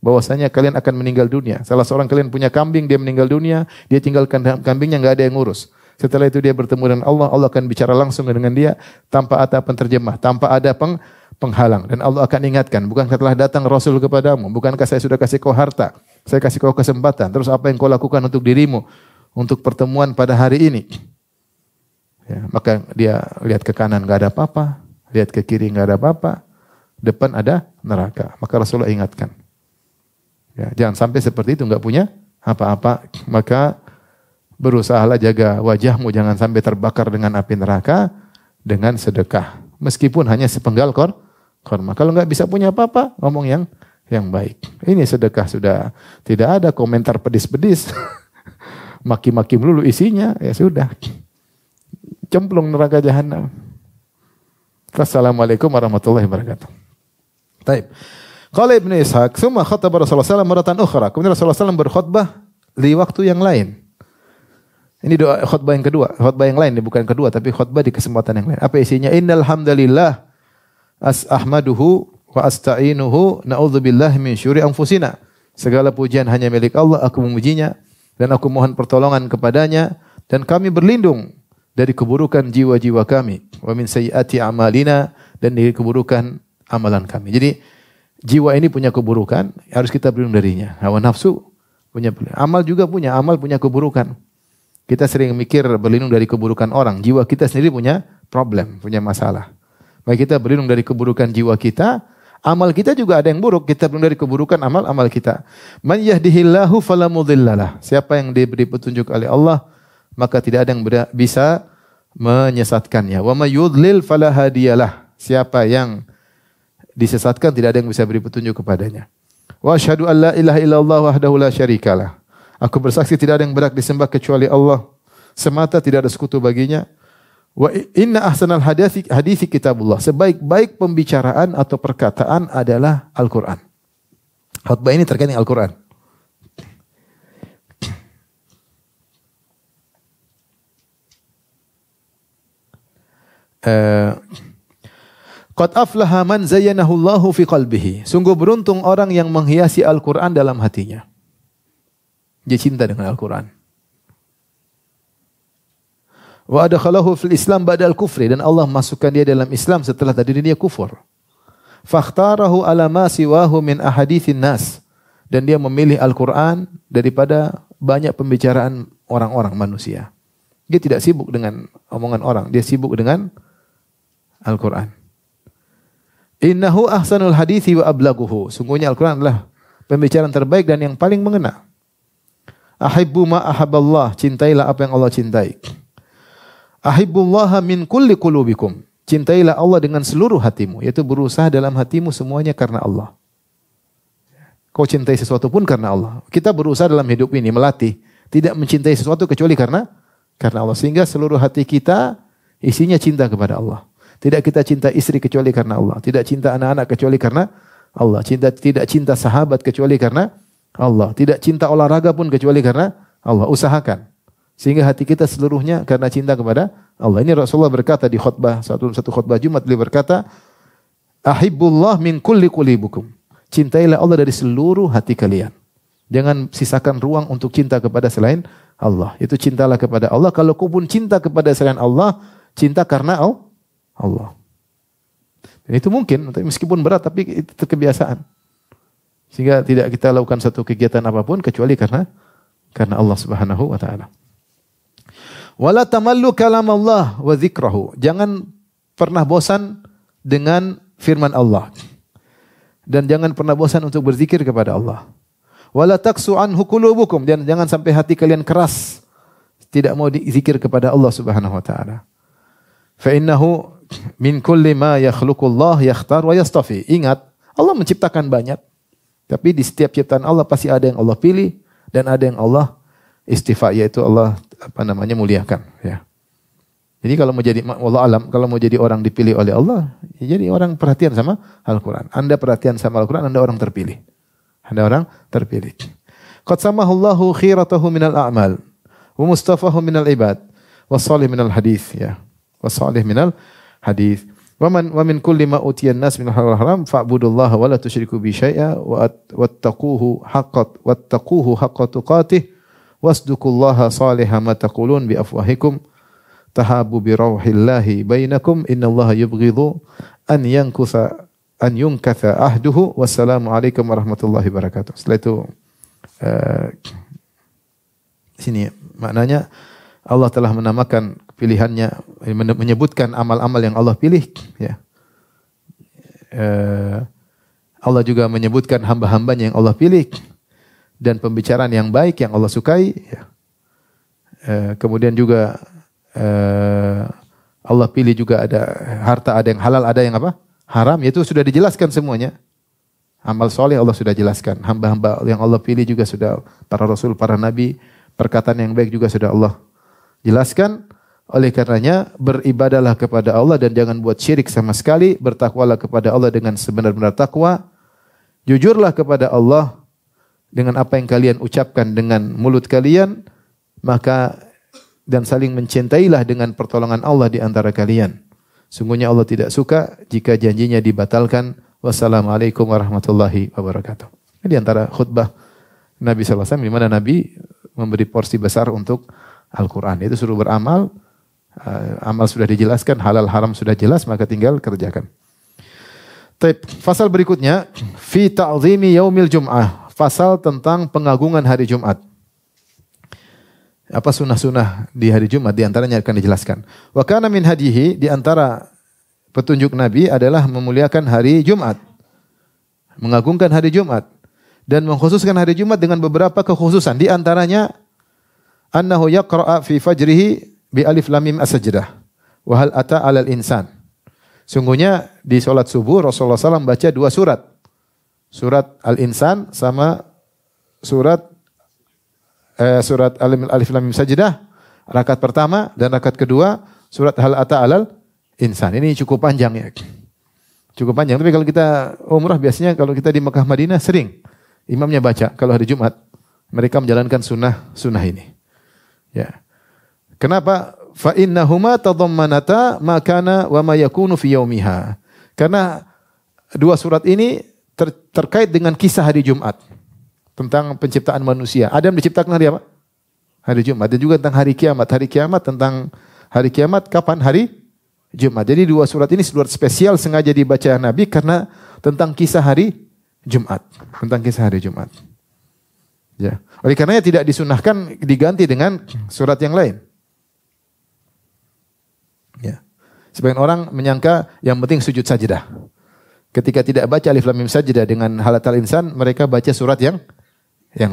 bahwasanya kalian akan meninggal dunia. Salah seorang kalian punya kambing, dia meninggal dunia, dia tinggalkan kambingnya, enggak ada yang ngurus. Setelah itu dia bertemu dengan Allah, Allah akan bicara langsung dengan dia tanpa ada penterjemah, tanpa ada penghalang. Dan Allah akan ingatkan, bukankah telah datang Rasul kepadamu? Bukankah saya sudah kasih kau harta? Saya kasih kau kesempatan. Terus apa yang kau lakukan untuk dirimu? Untuk pertemuan pada hari ini? Ya, maka dia lihat ke kanan, enggak ada apa-apa. Lihat ke kiri, enggak ada apa-apa. Depan ada neraka. Maka Rasulullah ingatkan. Ya, jangan sampai seperti itu, enggak punya apa-apa. Maka berusahalah jaga wajahmu jangan sampai terbakar dengan api neraka dengan sedekah. Meskipun hanya sepenggal korma. Kalau enggak bisa punya apa-apa, ngomong yang baik. Ini sedekah sudah tidak ada komentar pedis-pedis. Maki-maki melulu isinya, ya sudah. Cemplung neraka jahanam. Wassalamualaikum warahmatullahi wabarakatuh. Taib. Qala Ibnu Ishaq, "Tsumma khataba Rasulullah sallallahu alaihi wasallam maratan ukhra." Kemudian Rasulullah sallallahu berkhutbah di waktu yang lain. Ini khutbah yang kedua, khutbah yang lain, bukan kedua tapi khutbah di kesempatan yang lain. Apa isinya? Innal hamdalillah ahmaduhu wa asta'inuhu na'udzubillahi min syururi anfusina. Segala pujian hanya milik Allah, aku memujinya dan aku mohon pertolongan kepadanya dan kami berlindung dari keburukan jiwa-jiwa kami. Wa min sayyiati a'malina, dan dari keburukan amalan kami. Jadi jiwa ini punya keburukan, harus kita berlindung darinya. Hawa nafsu punya, amal juga punya, amal punya keburukan. Kita sering mikir berlindung dari keburukan orang, jiwa kita sendiri punya problem, punya masalah. Baik kita berlindung dari keburukan jiwa kita, amal kita juga ada yang buruk, kita berlindung dari keburukan amal kita. Man yahdihillahu fala mudhillalah. Siapa yang diberi petunjuk oleh Allah, maka tidak ada yang bisa menyesatkannya. Wa may yudlil fala hadiyalah. Siapa yang disesatkan, tidak ada yang bisa beri petunjuk kepadanya. Wa asyhadu an la ilaha illallah wahdahu la syarikalah. Aku bersaksi tidak ada yang berhak disembah kecuali Allah semata, tidak ada sekutu baginya. Wa inna ahsanal hadisi kitabullah. Sebaik-baik pembicaraan atau perkataan adalah Al-Quran. Khutbah ini terkait dengan Al-Quran. Qad aflaha man zayyanahu Allahu fi qalbihi. Sungguh beruntung orang yang menghiasi Al-Quran dalam hatinya. Dia cinta dengan Al-Quran. Wa adkhalahu fil Islam ba'dal kufri, dan Allah masukkan dia dalam Islam setelah tadi dia kufur. Fakhtarahu ala ma siwahu min ahaditsin nas, dan dia memilih Al-Qur'an daripada banyak pembicaraan orang-orang manusia. Dia tidak sibuk dengan omongan orang, dia sibuk dengan Al-Qur'an. Innahu ahsanul hadithi wa ablaghuhu. Sungguhnya Al-Qur'an adalah pembicaraan terbaik dan yang paling mengena. Ahibbu ma ahabballah, cintailah apa yang Allah cintai. Ahibbullaha min kulli qulubikum. Cintailah Allah dengan seluruh hatimu, yaitu berusaha dalam hatimu semuanya karena Allah. Kau cintai sesuatu pun karena Allah. Kita berusaha dalam hidup ini melatih tidak mencintai sesuatu kecuali karena Allah. Sehingga seluruh hati kita isinya cinta kepada Allah. Tidak kita cinta istri kecuali karena Allah. Tidak cinta anak-anak kecuali karena Allah. Tidak cinta sahabat kecuali karena Allah. Tidak cinta olahraga pun kecuali karena Allah. Usahakan sehingga hati kita seluruhnya karena cinta kepada Allah. Ini Rasulullah berkata di khutbah, satu khutbah Jumat, beliau berkata, Ahibbullah min kulli qulubikum. Cintailah Allah dari seluruh hati kalian. Jangan sisakan ruang untuk cinta kepada selain Allah. Itu cintalah kepada Allah. Kalau kau pun cinta kepada selain Allah, cinta karena Allah. Dan itu mungkin, meskipun berat, tapi itu kebiasaan. Sehingga tidak kita lakukan satu kegiatan apapun kecuali karena Allah Subhanahu wa taala. Wala tamallu kalam Allah wa dzikrahu. Jangan pernah bosan dengan firman Allah. Dan jangan pernah bosan untuk berzikir kepada Allah. Wala taqsu anhu qulubukum. Dan jangan sampai hati kalian keras tidak mau zikir kepada Allah Subhanahu wa taala. Fa innahu min kulli ma yakhluqullah yakhtar wa yastafi. Ingat, Allah menciptakan banyak. Tapi di setiap ciptaan Allah pasti ada yang Allah pilih dan ada yang Allah istifa, yaitu Allah muliakan, ya. Jadi kalau mau jadi wallahu alam, kalau mau jadi orang dipilih oleh Allah, ya jadi orang perhatian sama Al-Qur'an. Anda perhatian sama Al-Qur'an, Anda orang terpilih. Anda orang terpilih. Qad samahullahu khiratahu minal a'mal wa mustafahu minal ibad wa salih minal hadis, ya. Wa salih minal hadis. Wa min kulli ma utiyan nas minal haram fa'budullaha wa la tusyriku bi syai'a wattaquhu haqqa tuqatih. Wasdukullaha salihah ma taqulun bi afwahikum tahabu bi rauhillahi bainakum innallaha yubghidhu an yunkatha ahduhu. Wassalamu alaikum warahmatullahi wabarakatuh. Setelah itu sini maknanya Allah telah menamakan pilihannya, menyebutkan amal-amal yang Allah pilih, ya. Allah juga menyebutkan hamba-hambanya yang Allah pilih dan pembicaraan yang baik yang Allah sukai, ya. Kemudian juga Allah pilih juga ada harta, ada yang halal, ada yang haram, yaitu sudah dijelaskan semuanya. Amal soleh Allah sudah jelaskan. Hamba-hamba yang Allah pilih juga sudah, para rasul, para nabi, perkataan yang baik juga sudah Allah jelaskan. Oleh karenanya beribadahlah kepada Allah dan jangan buat syirik sama sekali. Bertakwalah kepada Allah dengan sebenar-benar takwa. Jujurlah kepada Allah dengan apa yang kalian ucapkan dengan mulut kalian, maka dan saling mencintailah dengan pertolongan Allah di antara kalian. Sungguhnya Allah tidak suka jika janjinya dibatalkan. Wassalamualaikum warahmatullahi wabarakatuh. Ini di antara khutbah Nabi sallallahu alaihi wasallam di mana Nabi memberi porsi besar untuk Al-Qur'an. Itu suruh beramal, amal sudah dijelaskan, halal haram sudah jelas, maka tinggal kerjakan. Fasal berikutnya fi ta'zimi yaumil jum'ah. Fasal tentang pengagungan hari Jumat. Apa sunnah-sunnah di hari Jumat di antaranya akan dijelaskan. Wa kana min hadihi, di antara petunjuk Nabi adalah memuliakan hari Jumat. Mengagungkan hari Jumat dan mengkhususkan hari Jumat dengan beberapa kekhususan. Di antaranya annahu yaqra'a fi fajrihi bi alif lam mim as-sajdah wa hal ata 'alal insan. Sungguhnya di salat subuh Rasulullah SAW baca dua surat. Surat Al-Insan sama surat Alif Lam Mim Sajdah, rakaat pertama dan rakaat kedua surat Hal Ata 'alal Insan. Ini cukup panjang ya. Cukup panjang. Tapi kalau kita umrah biasanya kalau kita di Mekah Madinah sering imamnya baca. Kalau hari Jumat mereka menjalankan sunnah ini. Ya. Kenapa? Fa innahuma tadammanata ma kana wa ma yakunu fi yaumiha. Karena dua surat ini terkait dengan kisah hari Jumat. Tentang penciptaan manusia. Adam diciptakan hari apa? Hari Jumat. Dan juga tentang hari kiamat. Hari kiamat tentang hari kiamat kapan? Hari Jumat. Jadi dua surat ini surat spesial sengaja dibaca Nabi karena tentang kisah hari Jumat. Tentang kisah hari Jumat. Ya. Oleh karenanya tidak disunahkan diganti dengan surat yang lain. Ya. Sebagian orang menyangka yang penting sujud sajdah. Ketika tidak baca Alif Lam Mim Sajdah dengan Halatal Insan, mereka baca surat yang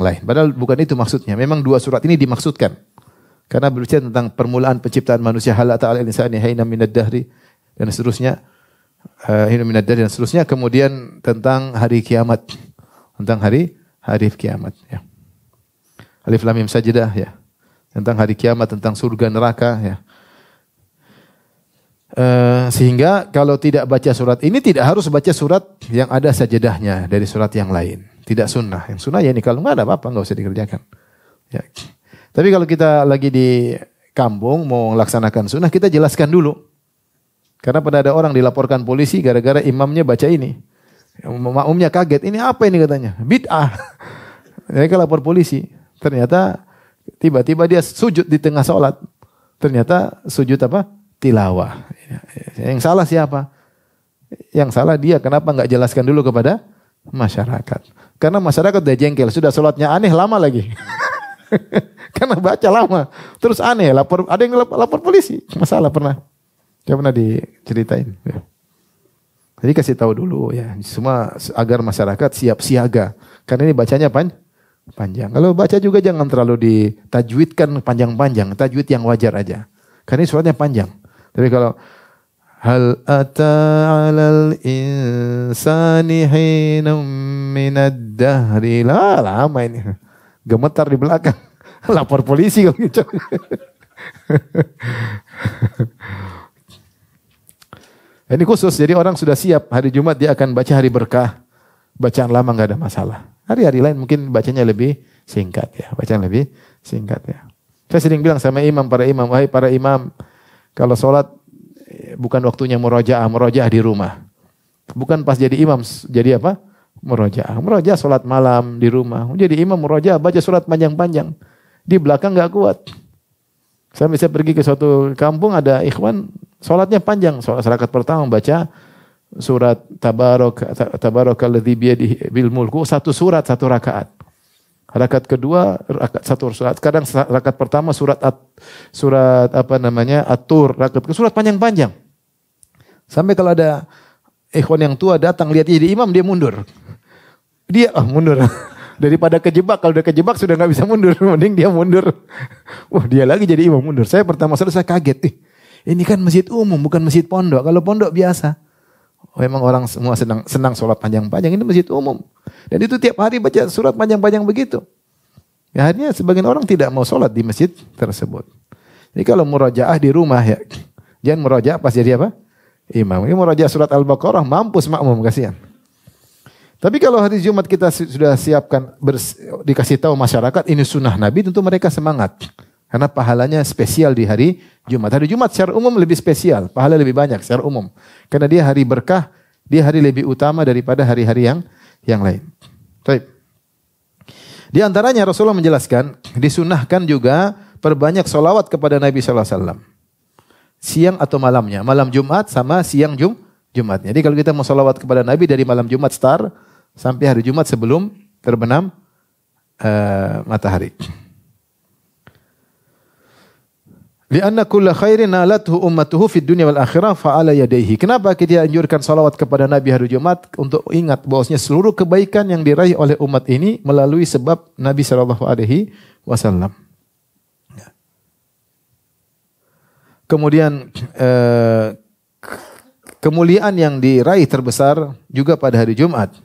lain. Padahal bukan itu maksudnya. Memang dua surat ini dimaksudkan. Karena berbicara tentang permulaan penciptaan manusia, Halatal Insani hayna minad dahri dan seterusnya. Hayna minad dahri dan seterusnya. Kemudian tentang hari kiamat. Tentang hari kiamat. Ya. Alif Lam Mim Sajdah. Ya. Tentang hari kiamat, tentang surga neraka. Ya. Sehingga kalau tidak baca surat ini tidak harus baca surat yang ada sajadahnya dari surat yang lain. Tidak sunnah. Yang sunnah ya ini kalau nggak ada apa-apa nggak usah dikerjakan. Ya. Tapi kalau kita lagi di kampung mau melaksanakan sunnah kita jelaskan dulu. Karena pernah ada orang dilaporkan polisi gara-gara imamnya baca ini. Makmumnya kaget. Ini apa ini katanya? Bid'ah. Mereka lapor polisi. Ternyata tiba-tiba dia sujud di tengah sholat. Ternyata sujud apa? Tilawah. Yang salah siapa? Yang salah dia. Kenapa enggak jelaskan dulu kepada masyarakat? Karena masyarakat udah jengkel. Sudah sholatnya aneh lama lagi. Karena baca lama. Terus aneh. Ada yang lapor polisi. Masalah pernah. Dia pernah diceritain. Jadi kasih tahu dulu ya. Semua agar masyarakat siap siaga. Karena ini bacanya panjang. Kalau baca juga jangan terlalu ditajwidkan panjang-panjang. Tajwid yang wajar aja. Karena ini suratnya panjang. Tapi kalau hal ata 'alal insani hinum minad dahri lama ini. Gemetar di belakang. Lapor polisi kalau gitu. Ini khusus jadi orang sudah siap hari Jumat dia akan baca hari berkah. Bacaan lama enggak ada masalah. Hari-hari lain mungkin bacanya lebih singkat ya. Bacaan lebih singkat ya. Saya sering bilang sama wahai para imam, kalau sholat bukan waktunya murojaah di rumah. Bukan pas jadi imam, jadi apa? Murojaah sholat malam di rumah. Jadi imam murojaah baca surat panjang-panjang. Di belakang gak kuat. Saya bisa pergi ke suatu kampung ada ikhwan, sholatnya panjang. Sholat rakaat pertama baca surat Tabarokalladzi biyadihi bil mulku, satu surat, satu rakaat. Rakaat kedua satu surat. Kadang rakaat pertama surat At-Tur. Rakaat kedua surat panjang-panjang. Sampai kalau ada ikhwan yang tua datang lihat jadi imam dia mundur. Dia mundur. Daripada kejebak, kalau udah kejebak sudah enggak bisa mundur, mending dia mundur. Wah, dia lagi jadi imam mundur. Saya pertama saya kaget. Ini kan masjid umum bukan masjid pondok. Kalau pondok biasa. Memang orang semua senang sholat panjang-panjang. Ini masjid umum. Dan itu tiap hari baca surat panjang-panjang begitu. Ya, akhirnya sebagian orang tidak mau sholat di masjid tersebut. Jadi kalau murajaah di rumah ya. Jangan murajaah pas jadi apa? Imam. Ini murajaah surat Al-Baqarah mampus makmum, kasihan. Tapi kalau hari Jumat kita sudah siapkan dikasih tahu masyarakat ini sunnah Nabi, tentu mereka semangat. Karena pahalanya spesial di hari Jumat. Hari Jumat secara umum lebih spesial, pahala lebih banyak secara umum. Karena dia hari berkah, dia hari lebih utama daripada hari-hari yang lain. Baik. Di antaranya Rasulullah menjelaskan, disunahkan juga perbanyak solawat kepada Nabi sallallahu alaihi wasallam. Siang atau malamnya, malam Jumat sama siang Jumatnya. Jadi kalau kita mau solawat kepada Nabi dari malam Jumat start sampai hari Jumat sebelum terbenam matahari. Lianna kulla khairin nalathu ummatuhu fid dunya wal akhirah fa'ala yadayhi. Kenapa kita anjurkan salawat kepada Nabi hari Jumat? Untuk ingat bahwasanya seluruh kebaikan yang diraih oleh umat ini melalui sebab Nabi sallallahu alaihi wasallam. Kemudian kemuliaan yang diraih terbesar juga pada hari Jumat.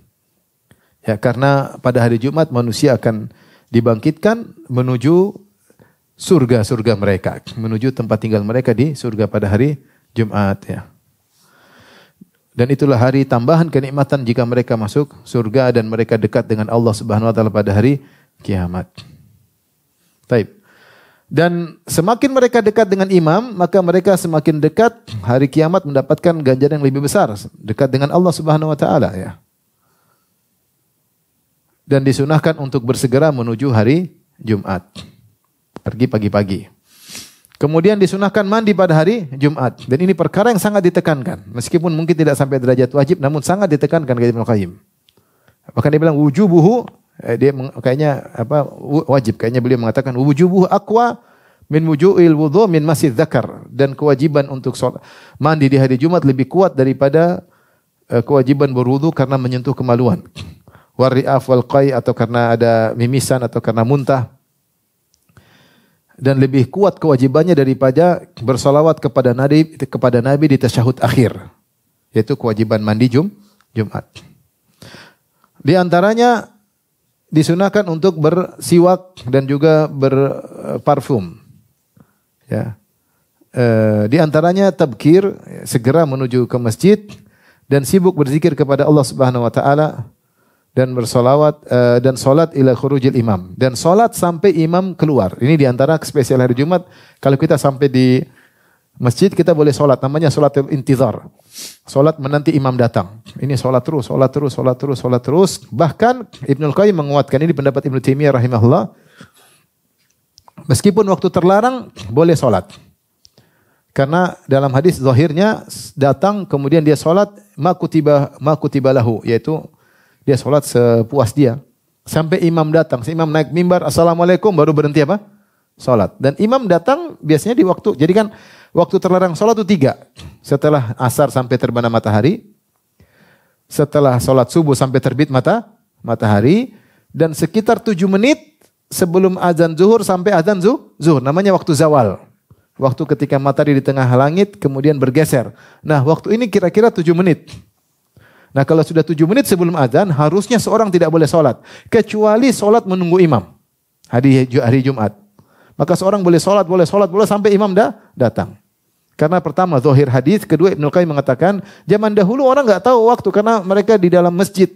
Ya, karena pada hari Jumat manusia akan dibangkitkan menuju surga-surga mereka, menuju tempat tinggal mereka di surga pada hari Jumat, ya. Dan itulah hari tambahan kenikmatan jika mereka masuk surga dan mereka dekat dengan Allah Subhanahu wa taala pada hari kiamat. Taib. Dan semakin mereka dekat dengan imam, maka mereka semakin dekat hari kiamat mendapatkan ganjaran yang lebih besar, dekat dengan Allah Subhanahu wa taala, ya. Dan disunahkan untuk bersegera menuju hari Jumat. Pergi pagi-pagi. Kemudian disunahkan mandi pada hari Jumat. Dan ini perkara yang sangat ditekankan. Meskipun mungkin tidak sampai derajat wajib, namun sangat ditekankan kata Ibnu Qayyim. Bahkan dia bilang wujubuhu, kayaknya wajib. Kayaknya beliau mengatakan wujubuhu aqwa min wuju'il wudhu min masjid dzakar. Dan kewajiban untuk mandi di hari Jumat lebih kuat daripada kewajiban berwudu karena menyentuh kemaluan. Warri'af wal qai, atau karena ada mimisan atau karena muntah. Dan lebih kuat kewajibannya daripada bersalawat kepada Nabi di tasyahud akhir, yaitu kewajiban mandi Jumat. Di antaranya disunahkan untuk bersiwak dan juga berparfum. Ya. Di antaranya tabkir, segera menuju ke masjid dan sibuk berzikir kepada Allah Subhanahu wa taala dan bersolawat dan solat ila khurujil imam, dan solat sampai imam keluar. Ini diantara spesial hari Jumat. Kalau kita sampai di masjid, kita boleh solat, namanya solat intizar, solat menanti imam datang. Ini solat terus, solat terus, solat terus, solat terus. Bahkan Ibnu Qayyim menguatkan, ini pendapat Ibnu Taimiyah rahimahullah, meskipun waktu terlarang boleh solat. Karena dalam hadis zahirnya datang kemudian dia solat ma kutiba lahu, yaitu dia solat sepuas dia. Sampai imam datang. Imam naik mimbar, assalamualaikum, baru berhenti apa? Solat. Dan imam datang biasanya di waktu. Jadi kan waktu terlarang solat itu 3. Setelah asar sampai terbenam matahari. Setelah solat subuh sampai terbit matahari. Dan sekitar 7 menit sebelum azan zuhur sampai azan zuhur. Namanya waktu zawal. Waktu ketika matahari di tengah langit kemudian bergeser. Nah waktu ini kira-kira 7 menit. Nah kalau sudah 7 menit sebelum azan, harusnya seorang tidak boleh solat. Kecuali solat menunggu imam. Hari Jumat. Maka seorang boleh solat sampai imam datang. Karena pertama zahir hadis, kedua Ibnu Qayyim mengatakan, zaman dahulu orang enggak tahu waktu karena mereka di dalam masjid.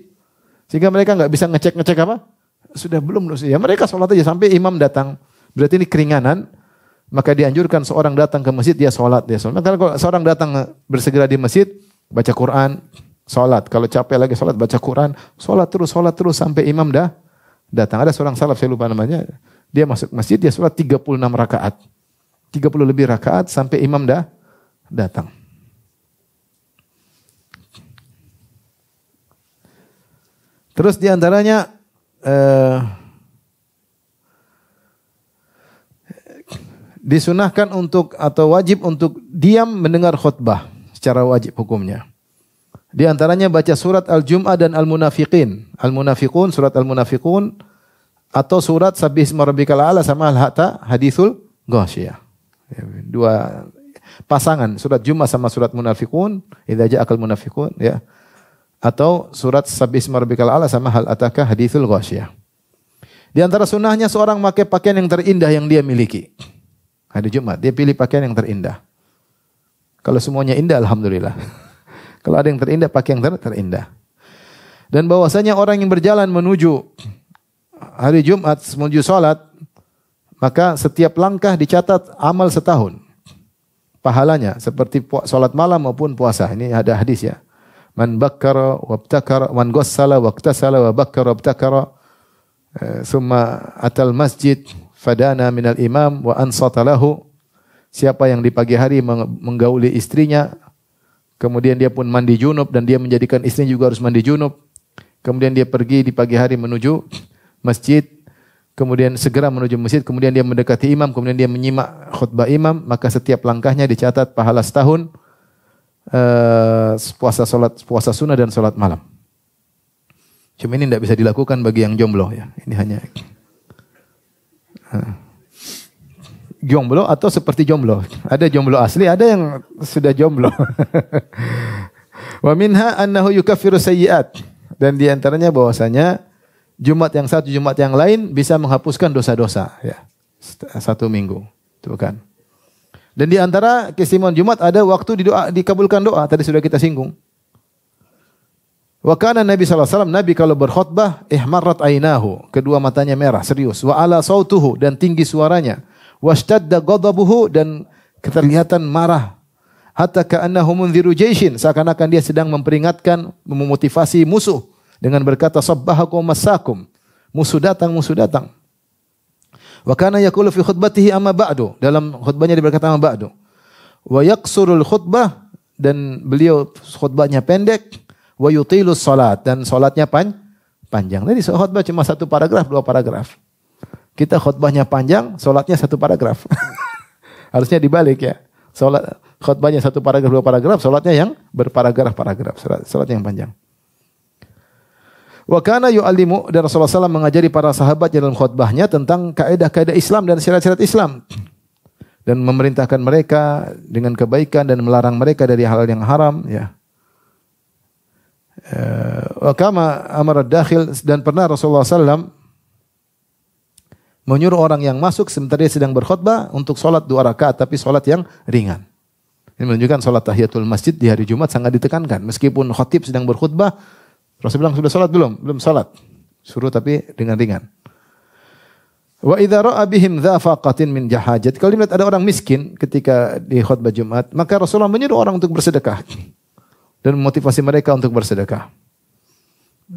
Sehingga mereka enggak bisa ngecek apa? Sudah belum. Ya mereka solat aja sampai imam datang. Berarti ini keringanan. Maka dianjurkan seorang datang ke masjid, dia solat. Karena kalau seorang datang bersegera di masjid, baca Quran, solat. Kalau capek lagi solat, baca Quran, solat terus sampai imam datang. Ada seorang salaf, saya lupa namanya, dia masuk masjid, dia solat 36 rakaat. 30 lebih rakaat sampai imam datang. Terus diantaranya disunahkan untuk atau wajib untuk diam mendengar khutbah secara wajib hukumnya. Di antaranya baca surat Al-Jum'ah dan Al-Munafiqin. Al-Munafiqun, surat Al-Munafiqun, atau surat Sabbihisma Rabbikal A'la sama Al-Hatta, Hadithul Ghasyiyah. Dua pasangan, surat Jum'ah sama surat Munafiqun, idza ja'akal munafiqun, ya. Atau surat Sabbihisma Rabbikal A'la sama Hal Ataka Hadithul Ghasyiyah. Di antara sunnahnya seorang memakai pakaian yang terindah yang dia miliki. Hari Jumat, dia pilih pakaian yang terindah. Kalau semuanya indah, alhamdulillah. Kalau ada yang terindah, pakai yang terindah. Dan bahwasanya orang yang berjalan menuju hari Jumat, menuju salat, maka setiap langkah dicatat amal setahun. Pahalanya seperti salat malam maupun puasa. Ini ada hadis ya. Man bakkara wabtakara, man ghassala waqtasala wa bakkara wabtakara, summa atal masjid fadana minal imam wa ansata lahu. Siapa yang di pagi hari menggauli istrinya, kemudian dia pun mandi junub dan dia menjadikan istrinya juga harus mandi junub. Kemudian dia pergi di pagi hari menuju masjid, kemudian segera menuju masjid, kemudian dia mendekati imam, kemudian dia menyimak khutbah imam, maka setiap langkahnya dicatat pahala setahun puasa sunnah dan salat malam. Cuma ini tidak bisa dilakukan bagi yang jomblo ya. Ini hanya jomblo atau seperti jomblo. Ada jomblo asli, ada yang sudah jomblo. Wa minha annahu yukaffiru sayyi'at. Dan di antaranya bahwasanya Jumat yang satu, Jumat yang lain bisa menghapuskan dosa-dosa ya. Satu minggu. Itu kan. Dan di antara keistimewaan Jumat ada waktu dikabulkan doa. Tadi sudah kita singgung. Wa kana Nabi sallallahu alaihi wasallam, Nabi kalau berkhutbah ihmarrat ainahu, kedua matanya merah serius, wa ala sautuhu, dan tinggi suaranya, washtadda ghadabuhu, dan kelihatan marah, hatta ka'annahu munziru jaishin, seakan-akan dia sedang memperingatkan, memotivasi musuh dengan berkata sabbahakum masakum, musuh datang, musuh datang. Wa kana yaqulu fi khutbatihi amma ba'du, dalam khutbahnya dia berkata amma ba'du. Wa yaqsurul khutbah, dan beliau khutbahnya pendek, wa yutilus salat, dan salatnya panjang. Tadi khutbah cuma satu paragraf, dua paragraf. Kita khutbahnya panjang, salatnya satu paragraf. Harusnya dibalik ya. Salat khutbahnya satu paragraf, dua paragraf, salatnya yang berparagraf-paragraf, salat yang panjang. Wa kana yu'allimu, dan Rasulullah SAW mengajari para sahabat dalam khutbahnya tentang kaidah-kaidah Islam dan syariat-syariat Islam, dan memerintahkan mereka dengan kebaikan dan melarang mereka dari hal yang haram ya. Wa kama amara dakhil, dan pernah Rasulullah SAW menyuruh orang yang masuk sementara dia sedang berkhutbah untuk sholat 2 rakaat, tapi sholat yang ringan. Ini menunjukkan sholat tahiyatul masjid di hari Jumat sangat ditekankan. Meskipun khatib sedang berkhutbah, Rasul bilang sudah sholat belum? Belum sholat. Suruh tapi dengan ringan. Wa idza ra'a bihim dha faqatin min jahajat. Kalau dilihat ada orang miskin ketika di khutbah Jumat, maka Rasulullah menyuruh orang untuk bersedekah dan memotivasi mereka untuk bersedekah.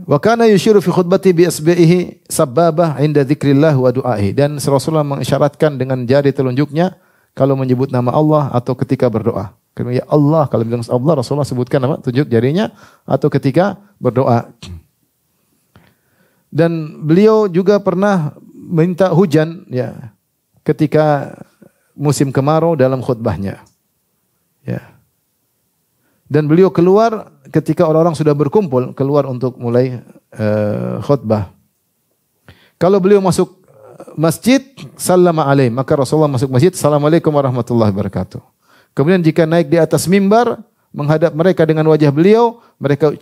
Wa kana yushiru fi khutbati bi asbihi sababah inda dzikrillah wa du'ahi, dan Rasulullah mengisyaratkan dengan jari telunjuknya kalau menyebut nama Allah atau ketika berdoa. Kalau ya Allah, kalau bilang Allah, Rasulullah sebutkan apa? Tunjuk jarinya atau ketika berdoa. Dan beliau juga pernah minta hujan ya ketika musim kemarau dalam khutbahnya. Ya. Dan beliau keluar ketika orang-orang sudah berkumpul, keluar untuk mulai khutbah. Kalau beliau masuk masjid, sallama alaih, maka Rasulullah masuk masjid, assalamualaikum warahmatullahi wabarakatuh. Kemudian jika naik di atas mimbar, menghadap mereka dengan wajah beliau,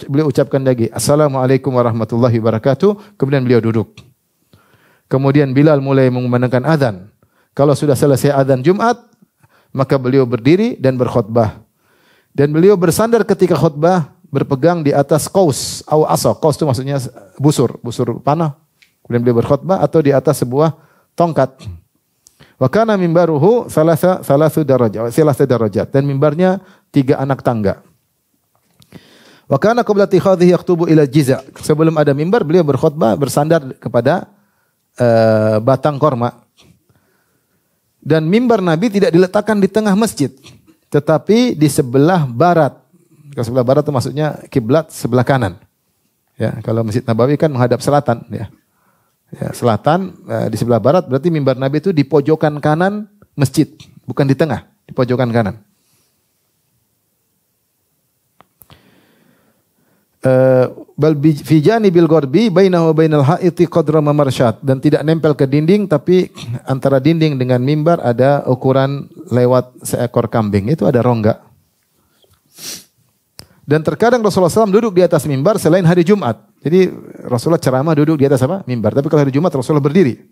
beliau ucapkan lagi, assalamualaikum warahmatullahi wabarakatuh. Kemudian beliau duduk. Kemudian Bilal mulai mengumandangkan azan. Kalau sudah selesai azan Jumat, maka beliau berdiri dan berkhutbah. Dan beliau bersandar ketika khutbah, berpegang di atas qaus atau asa. Qaus itu maksudnya busur panah. Kemudian beliau berkhutbah atau di atas sebuah tongkat. Wa kana mimbaruhu salasu darajat, dan mimbarnya 3 anak tangga. Wa kana qabla ittikhadhihi yaktubu ila jiza'. Sebelum ada mimbar, beliau berkhutbah bersandar kepada batang korma. Dan mimbar Nabi tidak diletakkan di tengah masjid, tetapi di sebelah barat. Kalau sebelah barat itu maksudnya kiblat sebelah kanan. Ya, kalau Masjid Nabawi kan menghadap selatan ya. Ya, selatan di sebelah barat, berarti mimbar Nabi itu di pojokan kanan masjid, bukan di tengah, di pojokan kanan. Bal fi janibil gharbi bainahu wa bainal haiti qadra mamarsyat, dan tidak nempel ke dinding, tapi antara dinding dengan mimbar ada ukuran lewat seekor kambing, itu ada rongga. Dan terkadang Rasulullah SAW duduk di atas mimbar selain hari Jumat. Jadi Rasulullah ceramah duduk di atas apa? Mimbar. Tapi kalau hari Jumat Rasulullah berdiri.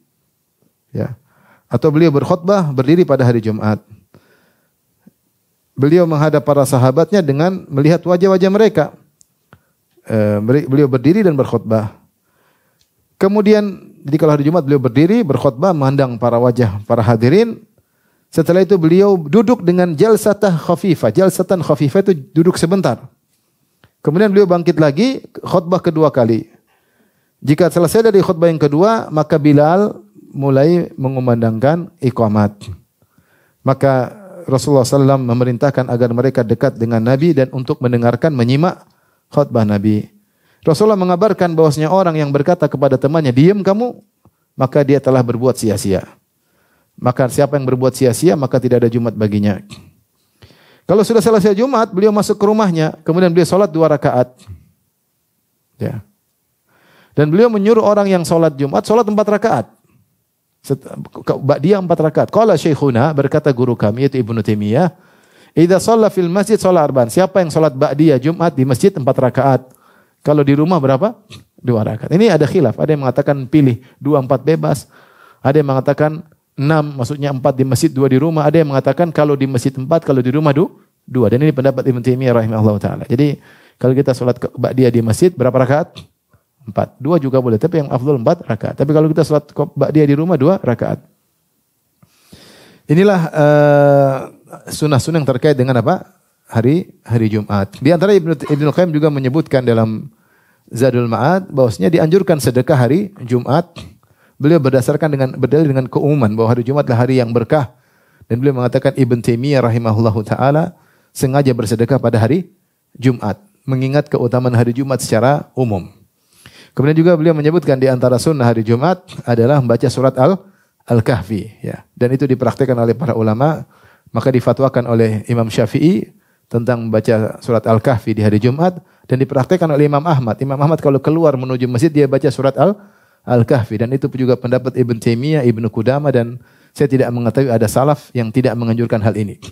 Ya. Atau beliau berkhutbah berdiri pada hari Jumat. Beliau menghadap para sahabatnya dengan melihat wajah-wajah mereka. Beliau berdiri dan berkhutbah. Kemudian jadi kalau hari Jumat beliau berdiri berkhutbah memandang para hadirin. Setelah itu beliau duduk dengan jalsatan khafifah itu duduk sebentar. Kemudian beliau bangkit lagi khutbah kedua kali. Jika selesai dari khutbah yang kedua, maka Bilal mulai mengumandangkan iqamat. Maka Rasulullah SAW memerintahkan agar mereka dekat dengan Nabi dan untuk mendengarkan, menyimak khutbah Nabi. Rasulullah mengabarkan bahwasanya orang yang berkata kepada temannya, "Diam kamu," maka dia telah berbuat sia-sia. Maka siapa yang berbuat sia-sia, maka tidak ada Jumat baginya. Kalau sudah selesai Jumat, beliau masuk ke rumahnya, kemudian beliau salat 2 rakaat. Ya. Dan beliau menyuruh orang yang salat Jumat, salat 4 rakaat. Ba'diyah 4 rakaat. Qala syekhuna, berkata guru kami yaitu Ibnu Taimiyah, "Idza shalla fil masjid shalla arba'an." Siapa yang salat ba'diyah Jumat di masjid 4 rakaat. Kalau di rumah berapa? 2 rakaat. Ini ada khilaf. Ada yang mengatakan pilih 2, 4 bebas. Ada yang mengatakan 6, maksudnya 4 di masjid, 2 di rumah. Ada yang mengatakan kalau di masjid 4, kalau di rumah 2. Dan ini pendapat Ibnu Taimiyah rahimahullah taala. Jadi kalau kita salat ba'diyah di masjid berapa rakaat? 4. 2 juga boleh, tapi yang afdal 4 rakaat. Tapi kalau kita salat ba'diyah di rumah 2 rakaat. Inilah sunnah-sunnah yang terkait dengan apa? Hari Jumat. Di antara Ibnu Qayyim juga menyebutkan dalam Zadul Ma'ad bahwasanya dianjurkan sedekah hari Jumat. Beliau berdalil dengan keumuman bahwa hari Jumat adalah hari yang berkah, dan beliau mengatakan Ibnu Taimiyah rahimahullahu taala sengaja bersedekah pada hari Jumat, mengingat keutamaan hari Jumat secara umum. Kemudian juga beliau menyebutkan di antara sunnah hari Jumat adalah membaca surat Al-Kahfi, ya. Dan itu dipraktikkan oleh para ulama, maka difatwakan oleh Imam Syafi'i tentang membaca surat Al-Kahfi di hari Jumat, dan dipraktikkan oleh Imam Ahmad. Imam Ahmad kalau keluar menuju masjid dia baca surat Al-Kahfi, dan itu juga pendapat Ibnu Taimiyah, Ibnu Qudamah, dan saya tidak mengetahui ada salaf yang tidak menganjurkan hal ini.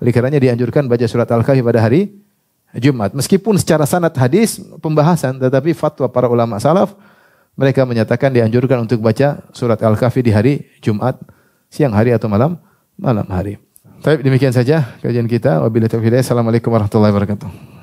Oleh karenanya dianjurkan baca surat Al-Kahfi pada hari Jumat. Meskipun secara sanad hadis pembahasan, tetapi fatwa para ulama salaf mereka menyatakan dianjurkan untuk baca surat Al-Kahfi di hari Jumat, siang hari atau malam hari. Baik, demikian saja kajian kita. Wabillahi taufiq. Assalamualaikum warahmatullahi wabarakatuh.